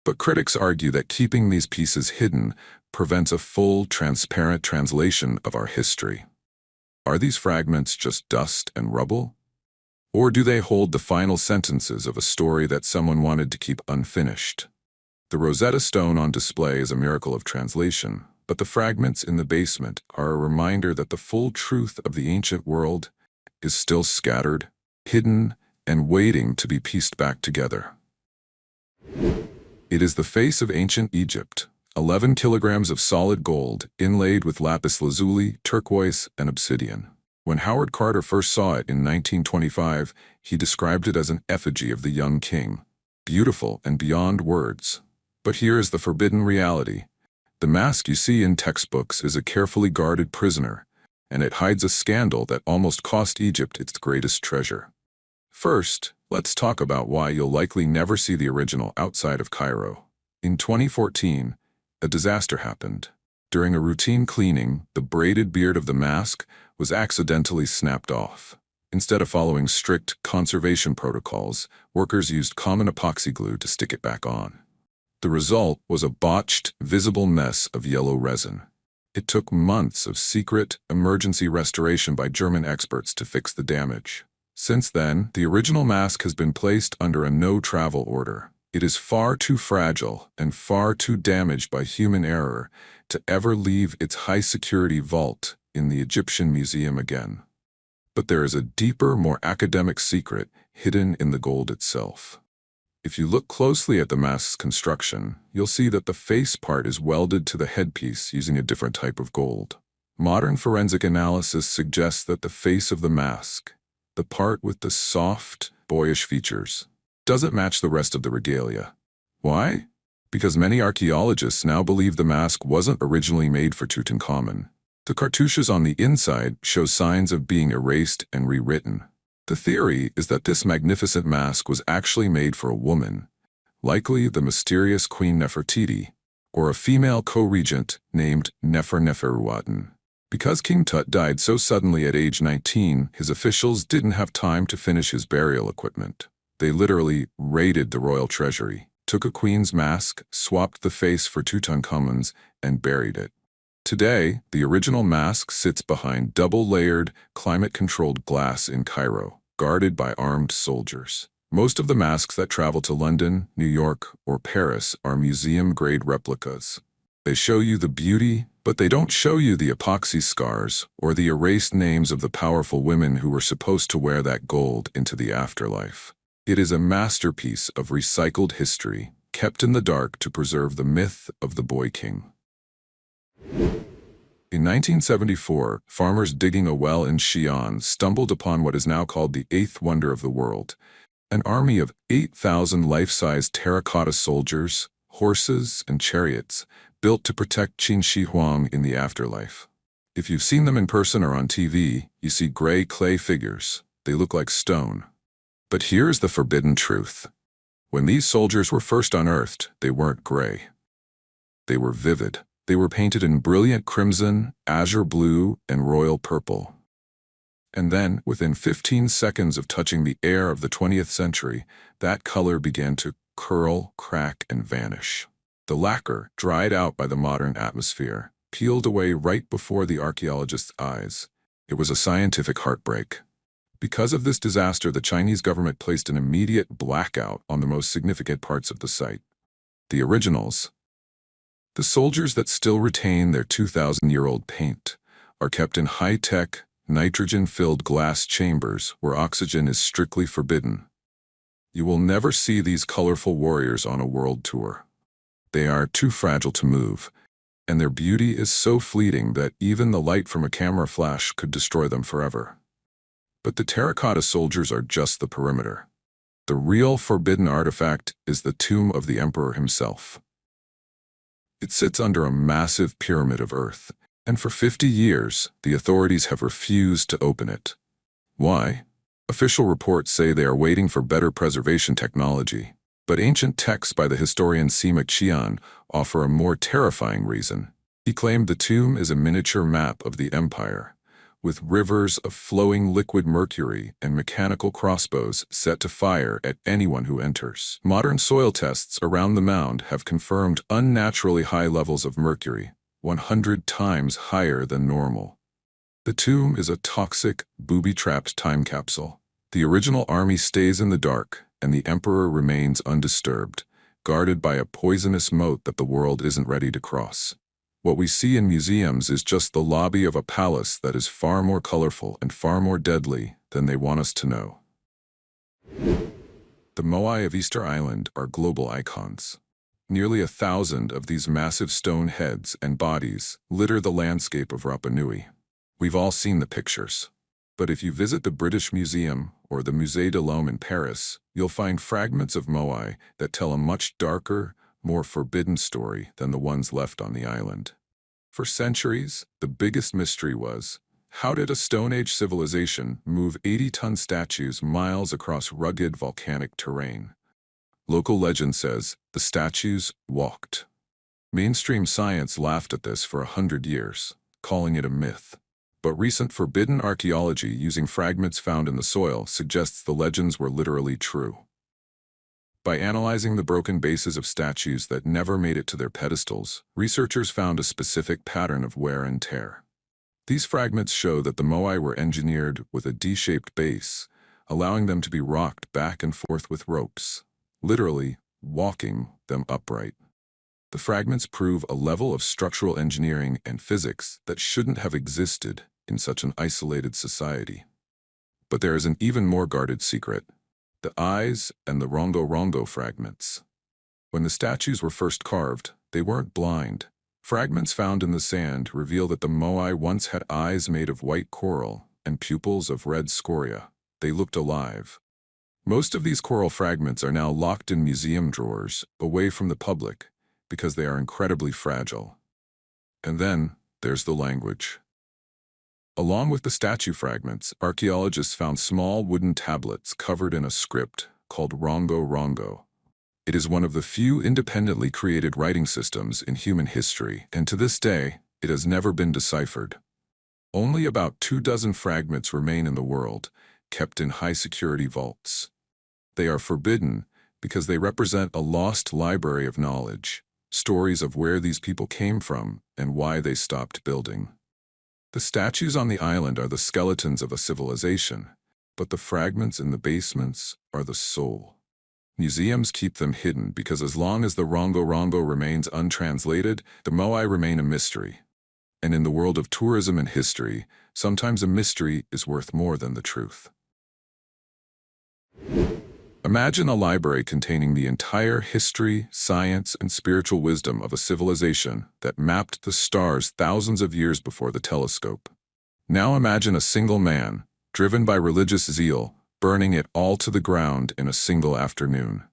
But critics argue that keeping these pieces hidden prevents a full, transparent translation of our history. Are these fragments just dust and rubble? Or do they hold the final sentences of a story that someone wanted to keep unfinished? The Rosetta Stone on display is a miracle of translation, but the fragments in the basement are a reminder that the full truth of the ancient world is still scattered, hidden, and waiting to be pieced back together. It is the face of ancient Egypt, 11 kilograms of solid gold inlaid with lapis lazuli, turquoise, and obsidian. When Howard Carter first saw it in 1925, he described it as an effigy of the young king, beautiful and beyond words. But here is the forbidden reality. The mask you see in textbooks is a carefully guarded prisoner, and it hides a scandal that almost cost Egypt its greatest treasure. First, let's talk about why you'll likely never see the original outside of Cairo. In 2014, a disaster happened. During a routine cleaning, the braided beard of the mask was accidentally snapped off. Instead of following strict conservation protocols, workers used common epoxy glue to stick it back on. The result was a botched, visible mess of yellow resin. It took months of secret, emergency restoration by German experts to fix the damage. Since then, the original mask has been placed under a no-travel order. It is far too fragile and far too damaged by human error to ever leave its high-security vault in the Egyptian Museum again. But there is a deeper, more academic secret hidden in the gold itself. If you look closely at the mask's construction, you'll see that the face part is welded to the headpiece using a different type of gold. Modern forensic analysis suggests that the face of the mask, the part with the soft, boyish features, doesn't match the rest of the regalia. Why? Because many archaeologists now believe the mask wasn't originally made for Tutankhamun. The cartouches on the inside show signs of being erased and rewritten. The theory is that this magnificent mask was actually made for a woman, likely the mysterious Queen Nefertiti, or a female co-regent named Nefer-Neferuaten. Because King Tut died so suddenly at age 19, his officials didn't have time to finish his burial equipment. They literally raided the royal treasury, took a queen's mask, swapped the face for Tutankhamun's, and buried it. Today, the original mask sits behind double-layered, climate-controlled glass in Cairo, guarded by armed soldiers. Most of the masks that travel to London, New York, or Paris are museum-grade replicas. They show you the beauty, but they don't show you the epoxy scars or the erased names of the powerful women who were supposed to wear that gold into the afterlife. It is a masterpiece of recycled history, kept in the dark to preserve the myth of the Boy King. In 1974, farmers digging a well in Xi'an stumbled upon what is now called the eighth wonder of the world, an army of 8,000 life-size terracotta soldiers, horses, and chariots built to protect Qin Shi Huang in the afterlife. If you've seen them in person or on TV, you see gray clay figures. They look like stone. But here's the forbidden truth. When these soldiers were first unearthed, they weren't gray. They were vivid. They were painted in brilliant crimson, azure blue, and royal purple. And then, within 15 seconds of touching the air of the 20th century, that color began to curl, crack, and vanish. The lacquer, dried out by the modern atmosphere, peeled away right before the archaeologist's eyes. It was a scientific heartbreak. Because of this disaster, the Chinese government placed an immediate blackout on the most significant parts of the site. The originals, the soldiers that still retain their 2,000-year-old paint, are kept in high-tech, nitrogen-filled glass chambers where oxygen is strictly forbidden. You will never see these colorful warriors on a world tour. They are too fragile to move, and their beauty is so fleeting that even the light from a camera flash could destroy them forever. But the terracotta soldiers are just the perimeter. The real forbidden artifact is the tomb of the emperor himself. It sits under a massive pyramid of earth, and for 50 years, the authorities have refused to open it. Why? Official reports say they are waiting for better preservation technology, but ancient texts by the historian Sima Qian offer a more terrifying reason. He claimed the tomb is a miniature map of the empire, with rivers of flowing liquid mercury and mechanical crossbows set to fire at anyone who enters. Modern soil tests around the mound have confirmed unnaturally high levels of mercury, 100 times higher than normal. The tomb is a toxic, booby-trapped time capsule. The original army stays in the dark, and the emperor remains undisturbed, guarded by a poisonous moat that the world isn't ready to cross. What we see in museums is just the lobby of a palace that is far more colorful and far more deadly than they want us to know. The Moai of Easter Island are global icons. Nearly 1,000 of these massive stone heads and bodies litter the landscape of Rapa Nui. We've all seen the pictures. But if you visit the British Museum or the Musée de l'Homme in Paris, you'll find fragments of Moai that tell a much darker, more forbidden story than the ones left on the island. For centuries, the biggest mystery was, how did a Stone Age civilization move 80-ton statues miles across rugged volcanic terrain? Local legend says the statues walked. Mainstream science laughed at this for 100 years, calling it a myth. But recent forbidden archaeology using fragments found in the soil suggests the legends were literally true. By analyzing the broken bases of statues that never made it to their pedestals, researchers found a specific pattern of wear and tear. These fragments show that the Moai were engineered with a D-shaped base, allowing them to be rocked back and forth with ropes, literally walking them upright. The fragments prove a level of structural engineering and physics that shouldn't have existed in such an isolated society. But there is an even more guarded secret: the eyes and the rongo fragments. When the statues were first carved, they weren't blind. Fragments found in the sand reveal that the Moai once had eyes made of white coral and pupils of red scoria. They looked alive. Most of these coral fragments are now locked in museum drawers, away from the public, because they are incredibly fragile. And then, there's the language. Along with the statue fragments, archaeologists found small wooden tablets covered in a script called rongo. It is one of the few independently created writing systems in human history, and to this day, it has never been deciphered. Only about 24 fragments remain in the world, kept in high-security vaults. They are forbidden because they represent a lost library of knowledge, stories of where these people came from and why they stopped building. The statues on the island are the skeletons of a civilization, but the fragments in the basements are the soul. Museums keep them hidden because as long as the Rongo remains untranslated, the Moai remain a mystery. And in the world of tourism and history, sometimes a mystery is worth more than the truth. Imagine a library containing the entire history, science, and spiritual wisdom of a civilization that mapped the stars thousands of years before the telescope. Now imagine a single man, driven by religious zeal, burning it all to the ground in a single afternoon.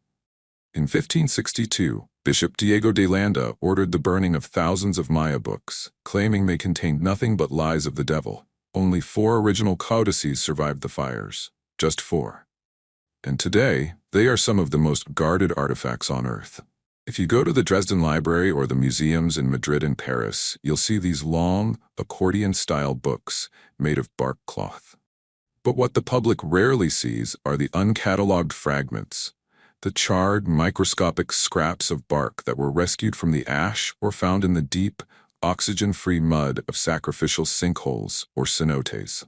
In 1562, Bishop Diego de Landa ordered the burning of thousands of Maya books, claiming they contained nothing but lies of the devil. Only 4 original codices survived the fires. Just 4. And today, they are some of the most guarded artifacts on Earth. If you go to the Dresden Library or the museums in Madrid and Paris, you'll see these long, accordion-style books made of bark cloth. But what the public rarely sees are the uncatalogued fragments, the charred, microscopic scraps of bark that were rescued from the ash or found in the deep, oxygen-free mud of sacrificial sinkholes or cenotes.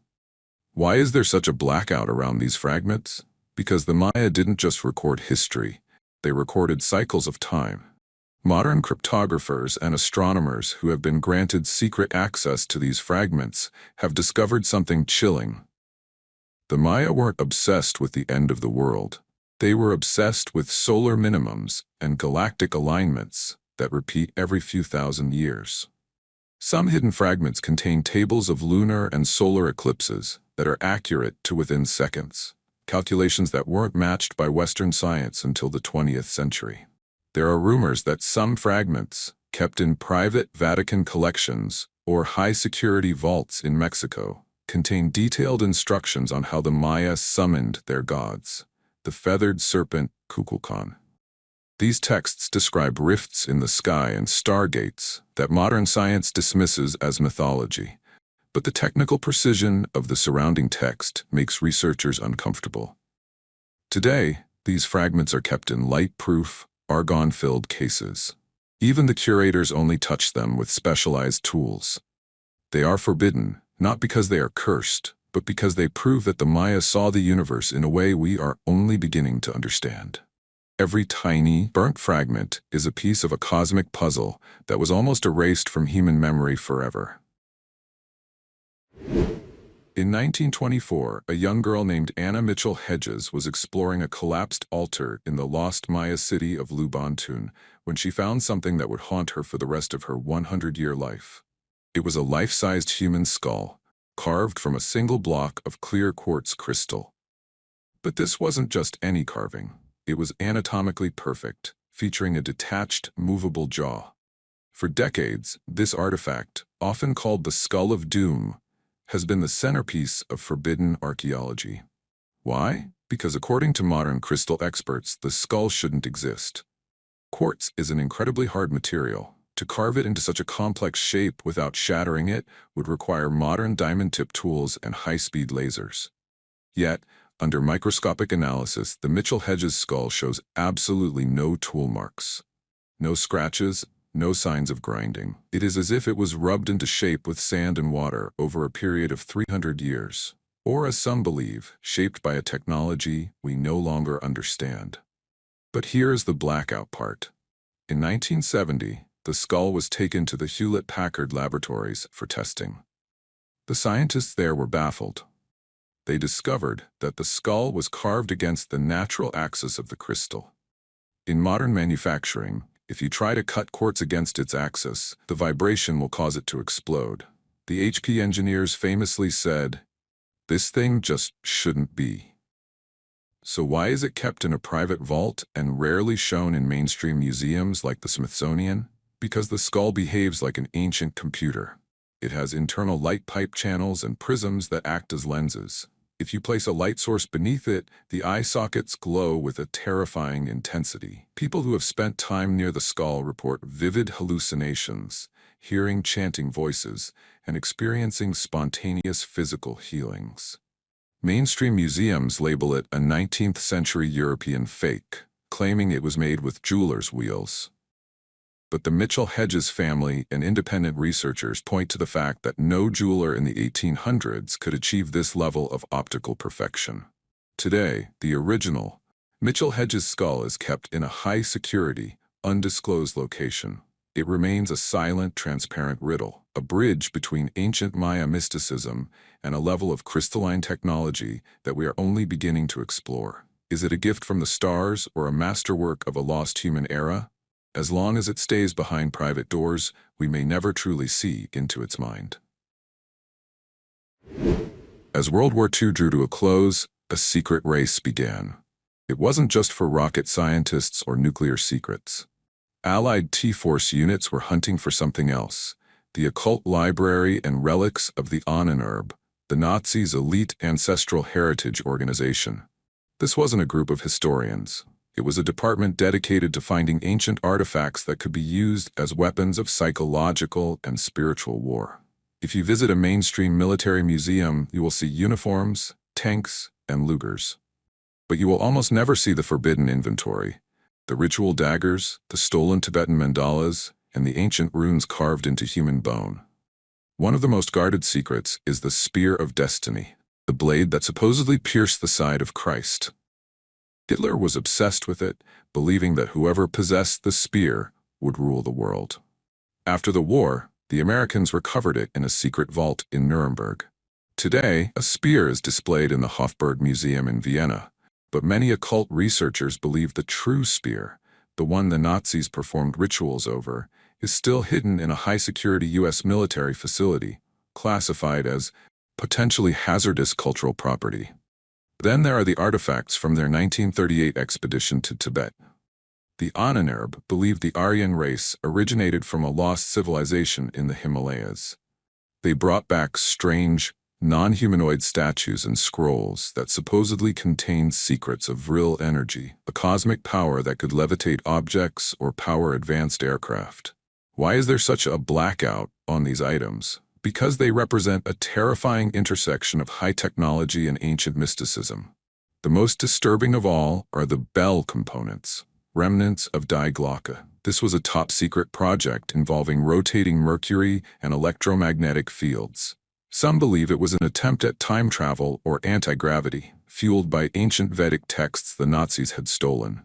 Why is there such a blackout around these fragments? Because the Maya didn't just record history, they recorded cycles of time. Modern cryptographers and astronomers who have been granted secret access to these fragments have discovered something chilling. The Maya weren't obsessed with the end of the world. They were obsessed with solar minimums and galactic alignments that repeat every few thousand years. Some hidden fragments contain tables of lunar and solar eclipses that are accurate to within seconds. Calculations that weren't matched by Western science until the 20th century. There are rumors that some fragments, kept in private Vatican collections or high-security vaults in Mexico, contain detailed instructions on how the Maya summoned their gods, the feathered serpent Kukulkan. These texts describe rifts in the sky and stargates that modern science dismisses as mythology. But the technical precision of the surrounding text makes researchers uncomfortable. Today, these fragments are kept in light-proof, argon-filled cases. Even the curators only touch them with specialized tools. They are forbidden, not because they are cursed, but because they prove that the Maya saw the universe in a way we are only beginning to understand. Every tiny, burnt fragment is a piece of a cosmic puzzle that was almost erased from human memory forever. In 1924, a young girl named Anna Mitchell-Hedges was exploring a collapsed altar in the lost Maya city of Lubantun when she found something that would haunt her for the rest of her 100-year life. It was a life-sized human skull, carved from a single block of clear quartz crystal. But this wasn't just any carving. It was anatomically perfect, featuring a detached, movable jaw. For decades, this artifact, often called the Skull of Doom, has been the centerpiece of forbidden archaeology. Why? Because according to modern crystal experts, the skull shouldn't exist. Quartz is an incredibly hard material. To carve it into such a complex shape without shattering it would require modern diamond-tip tools and high-speed lasers. Yet, under microscopic analysis, the Mitchell-Hedges skull shows absolutely no tool marks. No scratches, no signs of grinding. It is as if it was rubbed into shape with sand and water over a period of 300 years. Or, as some believe, shaped by a technology we no longer understand. But here is the blackout part. In 1970, the skull was taken to the Hewlett-Packard laboratories for testing. The scientists there were baffled. They discovered that the skull was carved against the natural axis of the crystal. In modern manufacturing, if you try to cut quartz against its axis, the vibration will cause it to explode. The HP engineers famously said, "This thing just shouldn't be." So why is it kept in a private vault and rarely shown in mainstream museums like the Smithsonian? Because the skull behaves like an ancient computer. It has internal light pipe channels and prisms that act as lenses. If you place a light source beneath it, the eye sockets glow with a terrifying intensity. People who have spent time near the skull report vivid hallucinations, hearing chanting voices, and experiencing spontaneous physical healings. Mainstream museums label it a 19th-century European fake, claiming it was made with jeweler's wheels. But the Mitchell-Hedges family and independent researchers point to the fact that no jeweler in the 1800s could achieve this level of optical perfection. Today, the original Mitchell-Hedges skull is kept in a high-security, undisclosed location. It remains a silent, transparent riddle, a bridge between ancient Maya mysticism and a level of crystalline technology that we are only beginning to explore. Is it a gift from the stars or a masterwork of a lost human era? As long as it stays behind private doors, we may never truly see into its mind. As World War II drew to a close, a secret race began. It wasn't just for rocket scientists or nuclear secrets. Allied T-Force units were hunting for something else: the occult library and relics of the Anunnaki, the Nazis' elite ancestral heritage organization. This wasn't a group of historians. It was a department dedicated to finding ancient artifacts that could be used as weapons of psychological and spiritual war. If you visit a mainstream military museum, you will see uniforms, tanks, and Lugers. But you will almost never see the forbidden inventory: the ritual daggers, the stolen Tibetan mandalas, and the ancient runes carved into human bone. One of the most guarded secrets is the Spear of Destiny, the blade that supposedly pierced the side of Christ. Hitler was obsessed with it, believing that whoever possessed the spear would rule the world. After the war, the Americans recovered it in a secret vault in Nuremberg. Today, a spear is displayed in the Hofburg Museum in Vienna, but many occult researchers believe the true spear, the one the Nazis performed rituals over, is still hidden in a high-security U.S. military facility, classified as potentially hazardous cultural property. Then there are the artifacts from their 1938 expedition to Tibet. The Anunnaki believed the Aryan race originated from a lost civilization in the Himalayas. They brought back strange, non-humanoid statues and scrolls that supposedly contained secrets of vril energy, a cosmic power that could levitate objects or power advanced aircraft. Why is there such a blackout on these items? Because they represent a terrifying intersection of high technology and ancient mysticism. The most disturbing of all are the bell components, remnants of DYBBUK. This was a top-secret project involving rotating mercury and electromagnetic fields. Some believe it was an attempt at time travel or anti-gravity, fueled by ancient Vedic texts the Nazis had stolen.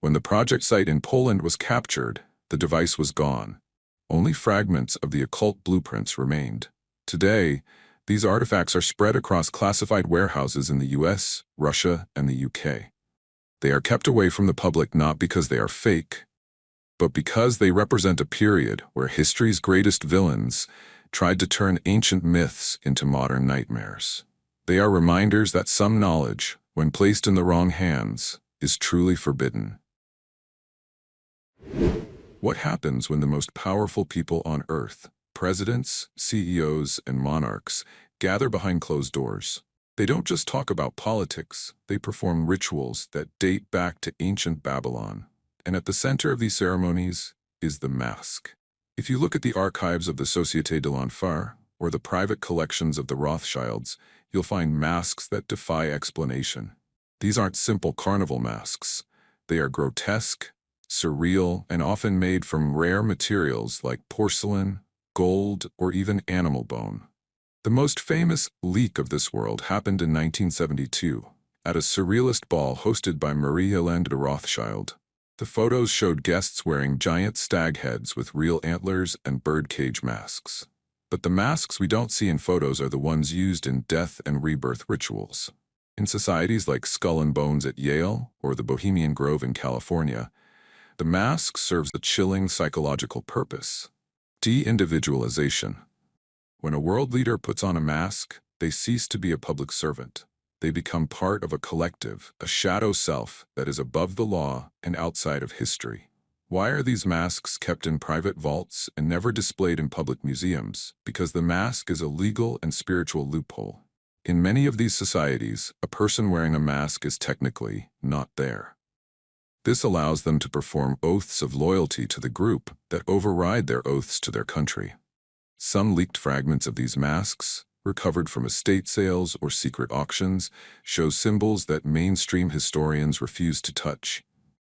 When the project site in Poland was captured, the device was gone. Only fragments of the occult blueprints remained. Today, these artifacts are spread across classified warehouses in the US, Russia, and the UK. They are kept away from the public not because they are fake, but because they represent a period where history's greatest villains tried to turn ancient myths into modern nightmares. They are reminders that some knowledge, when placed in the wrong hands, is truly forbidden. What happens when the most powerful people on Earth, presidents, CEOs, and monarchs, gather behind closed doors? They don't just talk about politics, they perform rituals that date back to ancient Babylon. And at the center of these ceremonies is the mask. If you look at the archives of the Société de l'Enfer or the private collections of the Rothschilds, you'll find masks that defy explanation. These aren't simple carnival masks. They are grotesque, surreal, and often made from rare materials like porcelain, gold, or even animal bone. The most famous leak of this world happened in 1972, at a surrealist ball hosted by Marie-Helene de Rothschild. The photos showed guests wearing giant stag heads with real antlers and birdcage masks. But the masks we don't see in photos are the ones used in death and rebirth rituals. In societies like Skull and Bones at Yale or the Bohemian Grove in California, the mask serves a chilling psychological purpose: de-individualization. When a world leader puts on a mask, they cease to be a public servant. They become part of a collective, a shadow self that is above the law and outside of history. Why are these masks kept in private vaults and never displayed in public museums? Because the mask is a legal and spiritual loophole. In many of these societies, a person wearing a mask is technically not there. This allows them to perform oaths of loyalty to the group that override their oaths to their country. Some leaked fragments of these masks, recovered from estate sales or secret auctions, show symbols that mainstream historians refuse to touch.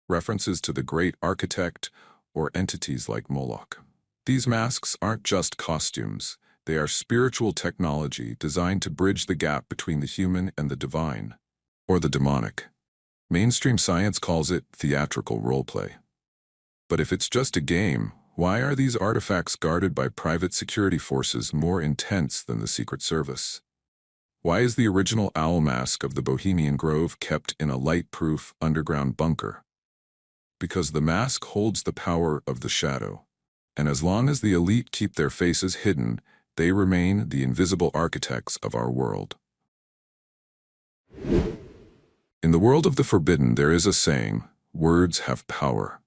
References to the great architect or entities like Moloch. These masks aren't just costumes. They are spiritual technology designed to bridge the gap between the human and the divine, or the demonic. Mainstream science calls it theatrical roleplay. But if it's just a game, why are these artifacts guarded by private security forces more intense than the Secret Service? Why is the original owl mask of the Bohemian Grove kept in a light-proof underground bunker? Because the mask holds the power of the shadow, and as long as the elite keep their faces hidden, they remain the invisible architects of our world. In the world of the forbidden, there is a saying, words have power.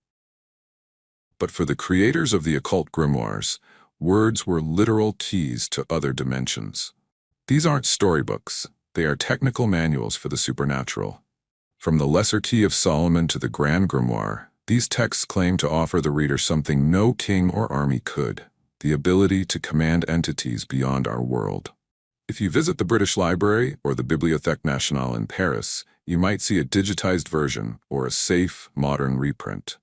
But for the creators of the occult grimoires, words were literal keys to other dimensions. These aren't storybooks, they are technical manuals for the supernatural. From the Lesser Key of Solomon to the Grand Grimoire, these texts claim to offer the reader something no king or army could: the ability to command entities beyond our world. If you visit the British Library or the Bibliothèque Nationale in Paris, you might see a digitized version or a safe, modern reprint.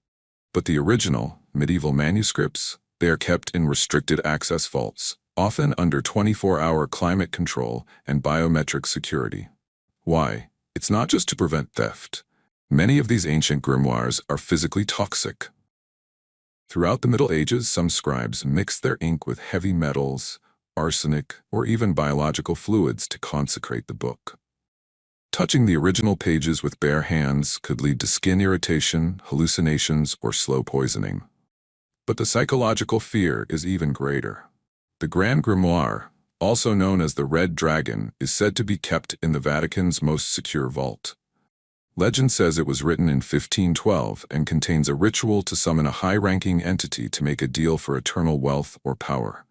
But the original, medieval manuscripts, they are kept in restricted access vaults, often under 24-hour climate control and biometric security. Why? It's not just to prevent theft. Many of these ancient grimoires are physically toxic. Throughout the Middle Ages, some scribes mixed their ink with heavy metals, arsenic, or even biological fluids to consecrate the book. Touching the original pages with bare hands could lead to skin irritation, hallucinations, or slow poisoning. But the psychological fear is even greater. The Grand Grimoire, also known as the Red Dragon, is said to be kept in the Vatican's most secure vault. Legend says it was written in 1512 and contains a ritual to summon a high-ranking entity to make a deal for eternal wealth or power.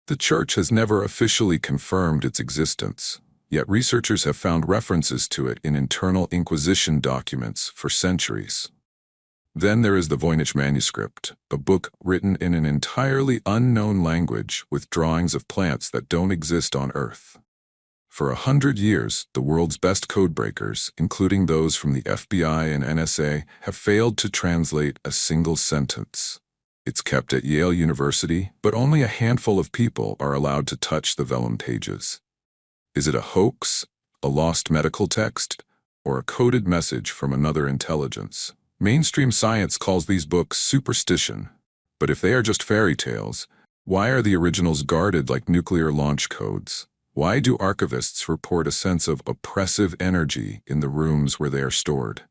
The Church has never officially confirmed its existence, yet researchers have found references to it in internal Inquisition documents for centuries. Then there is the Voynich manuscript, a book written in an entirely unknown language with drawings of plants that don't exist on Earth. For 100 years, the world's best codebreakers, including those from the FBI and NSA, have failed to translate a single sentence. It's kept at Yale University, but only a handful of people are allowed to touch the vellum pages. Is it a hoax, a lost medical text, or a coded message from another intelligence? Mainstream science calls these books superstition, but if they are just fairy tales, why are the originals guarded like nuclear launch codes? Why do archivists report a sense of oppressive energy in the rooms where they are stored?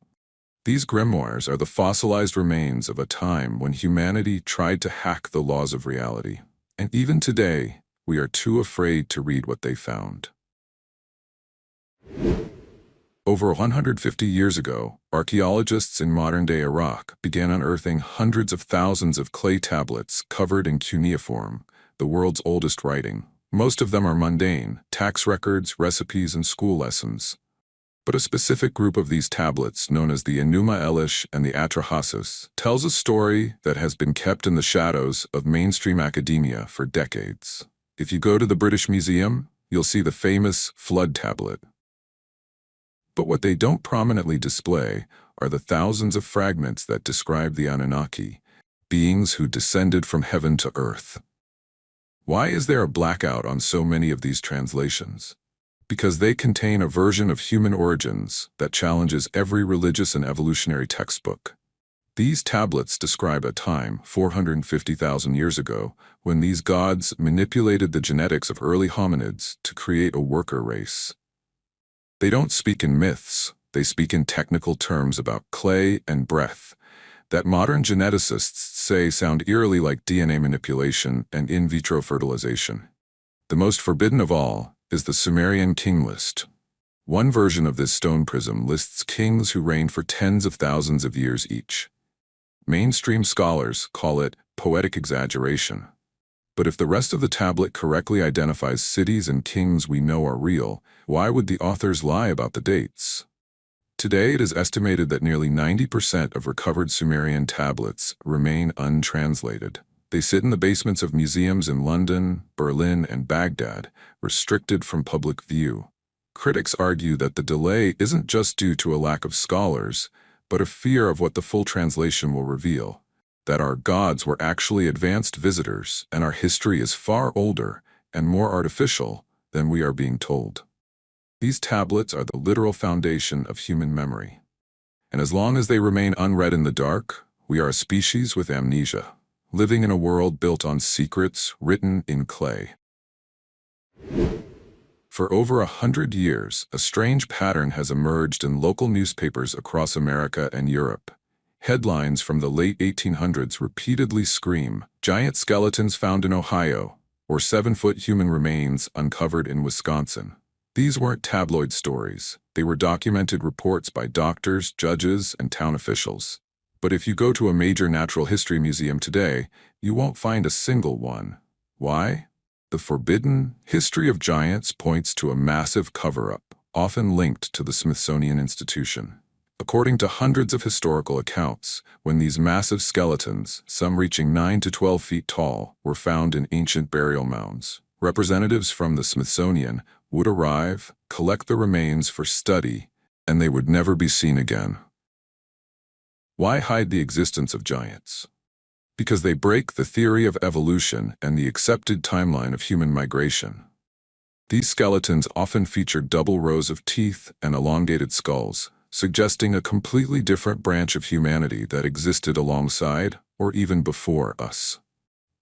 These grimoires are the fossilized remains of a time when humanity tried to hack the laws of reality, and even today, we are too afraid to read what they found. Over 150 years ago, archaeologists in modern-day Iraq began unearthing hundreds of thousands of clay tablets covered in cuneiform, the world's oldest writing. Most of them are mundane, tax records, recipes, and school lessons. But a specific group of these tablets, known as the Enuma Elish and the Atrahasis, tells a story that has been kept in the shadows of mainstream academia for decades. If you go to the British Museum, you'll see the famous Flood tablet. But what they don't prominently display are the thousands of fragments that describe the Anunnaki, beings who descended from heaven to earth. Why is there a blackout on so many of these translations? Because they contain a version of human origins that challenges every religious and evolutionary textbook. These tablets describe a time, 450,000 years ago, when these gods manipulated the genetics of early hominids to create a worker race. They don't speak in myths, they speak in technical terms about clay and breath, that modern geneticists say sound eerily like DNA manipulation and in vitro fertilization. The most forbidden of all is the Sumerian king list. One version of this stone prism lists kings who reigned for tens of thousands of years each. Mainstream scholars call it poetic exaggeration. But if the rest of the tablet correctly identifies cities and kings we know are real, why would the authors lie about the dates? Today it is estimated that nearly 90% of recovered Sumerian tablets remain untranslated. They sit in the basements of museums in London, Berlin, and Baghdad, restricted from public view. Critics argue that the delay isn't just due to a lack of scholars, but a fear of what the full translation will reveal, that our gods were actually advanced visitors and our history is far older and more artificial than we are being told. These tablets are the literal foundation of human memory. And as long as they remain unread in the dark, we are a species with amnesia, living in a world built on secrets written in clay. For over 100 years, a strange pattern has emerged in local newspapers across America and Europe. Headlines from the late 1800s repeatedly scream, "Giant skeletons found in Ohio," or 7-foot human remains uncovered in Wisconsin. These weren't tabloid stories. They were documented reports by doctors, judges, and town officials. But if you go to a major natural history museum today, you won't find a single one. Why? The forbidden history of giants points to a massive cover-up, often linked to the Smithsonian Institution. According to hundreds of historical accounts, when these massive skeletons, some reaching 9 to 12 feet tall, were found in ancient burial mounds, representatives from the Smithsonian would arrive, collect the remains for study, and they would never be seen again. Why hide the existence of giants? Because they break the theory of evolution and the accepted timeline of human migration. These skeletons often feature double rows of teeth and elongated skulls, suggesting a completely different branch of humanity that existed alongside or even before us.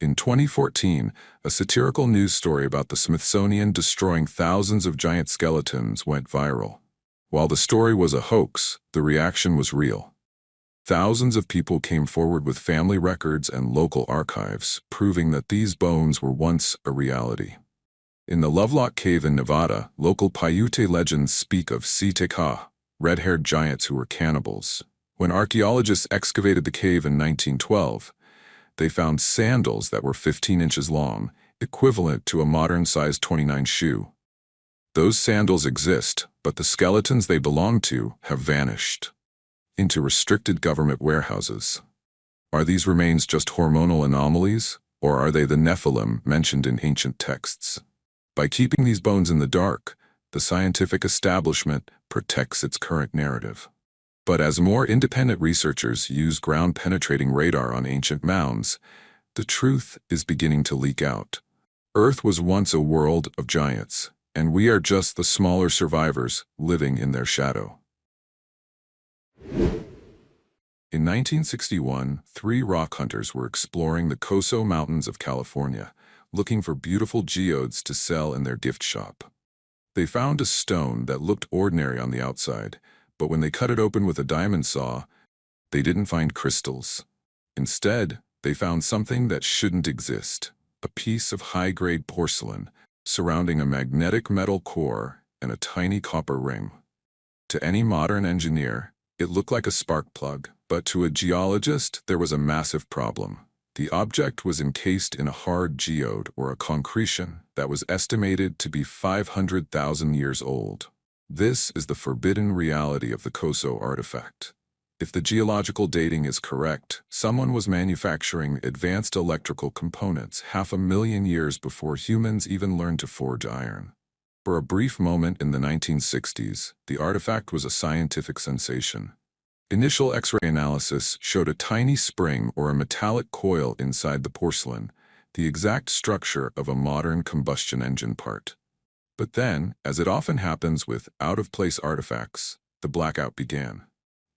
In 2014, a satirical news story about the Smithsonian destroying thousands of giant skeletons went viral. While the story was a hoax, the reaction was real. Thousands of people came forward with family records and local archives, proving that these bones were once a reality. In the Lovelock Cave in Nevada, local Paiute legends speak of Siteka, red-haired giants who were cannibals. When archaeologists excavated the cave in 1912, they found sandals that were 15 inches long, equivalent to a modern-sized 29 shoe. Those sandals exist, but the skeletons they belong to have vanished into restricted government warehouses. Are these remains just hormonal anomalies, or are they the Nephilim mentioned in ancient texts? By keeping these bones in the dark, the scientific establishment protects its current narrative. But as more independent researchers use ground-penetrating radar on ancient mounds, the truth is beginning to leak out. Earth was once a world of giants, and we are just the smaller survivors living in their shadow. In 1961, 3 rock hunters were exploring the Coso Mountains of California, looking for beautiful geodes to sell in their gift shop. They found a stone that looked ordinary on the outside, but when they cut it open with a diamond saw, they didn't find crystals. Instead, they found something that shouldn't exist, a piece of high-grade porcelain surrounding a magnetic metal core and a tiny copper ring. To any modern engineer, it looked like a spark plug, but to a geologist, there was a massive problem. The object was encased in a hard geode or a concretion that was estimated to be 500,000 years old. This is the forbidden reality of the Coso artifact. If the geological dating is correct, someone was manufacturing advanced electrical components 500,000 years before humans even learned to forge iron. For a brief moment in the 1960s, the artifact was a scientific sensation. Initial X-ray analysis showed a tiny spring or a metallic coil inside the porcelain, the exact structure of a modern combustion engine part. But then, as it often happens with out-of-place artifacts, the blackout began.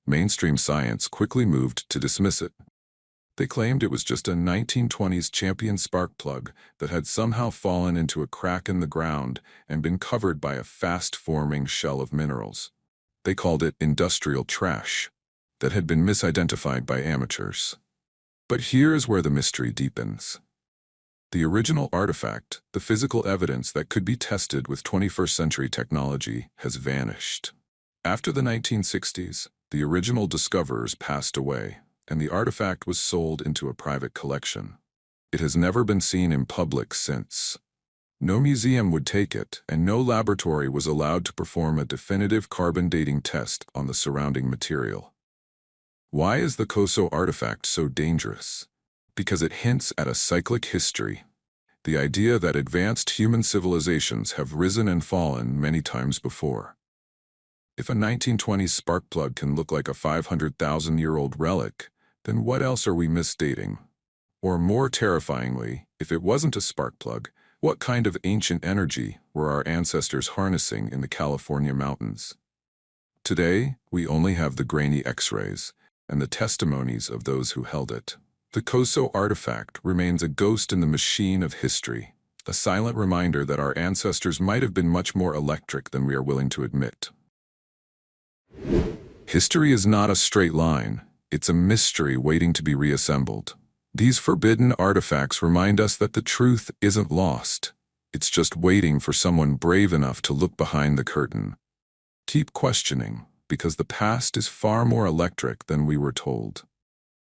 Mainstream science quickly moved to dismiss it. They claimed it was just a 1920s champion spark plug that had somehow fallen into a crack in the ground and been covered by a fast-forming shell of minerals. They called it industrial trash that had been misidentified by amateurs. But here's where the mystery deepens. The original artifact, the physical evidence that could be tested with 21st century technology, has vanished. After the 1960s, the original discoverers passed away, and the artifact was sold into a private collection. It has never been seen in public since. No museum would take it, and no laboratory was allowed to perform a definitive carbon dating test on the surrounding material. Why is the Coso artifact so dangerous? Because it hints at a cyclic history. The idea that advanced human civilizations have risen and fallen many times before. If a 1920s spark plug can look like a 500,000-year-old relic, then what else are we misdating? Or more terrifyingly, if it wasn't a spark plug, what kind of ancient energy were our ancestors harnessing in the California mountains? Today, we only have the grainy X-rays and the testimonies of those who held it. The Coso Artifact remains a ghost in the machine of history, a silent reminder that our ancestors might have been much more electric than we are willing to admit. History is not a straight line. It's a mystery waiting to be reassembled. These forbidden artifacts remind us that the truth isn't lost. It's just waiting for someone brave enough to look behind the curtain. Keep questioning, because the past is far more electric than we were told.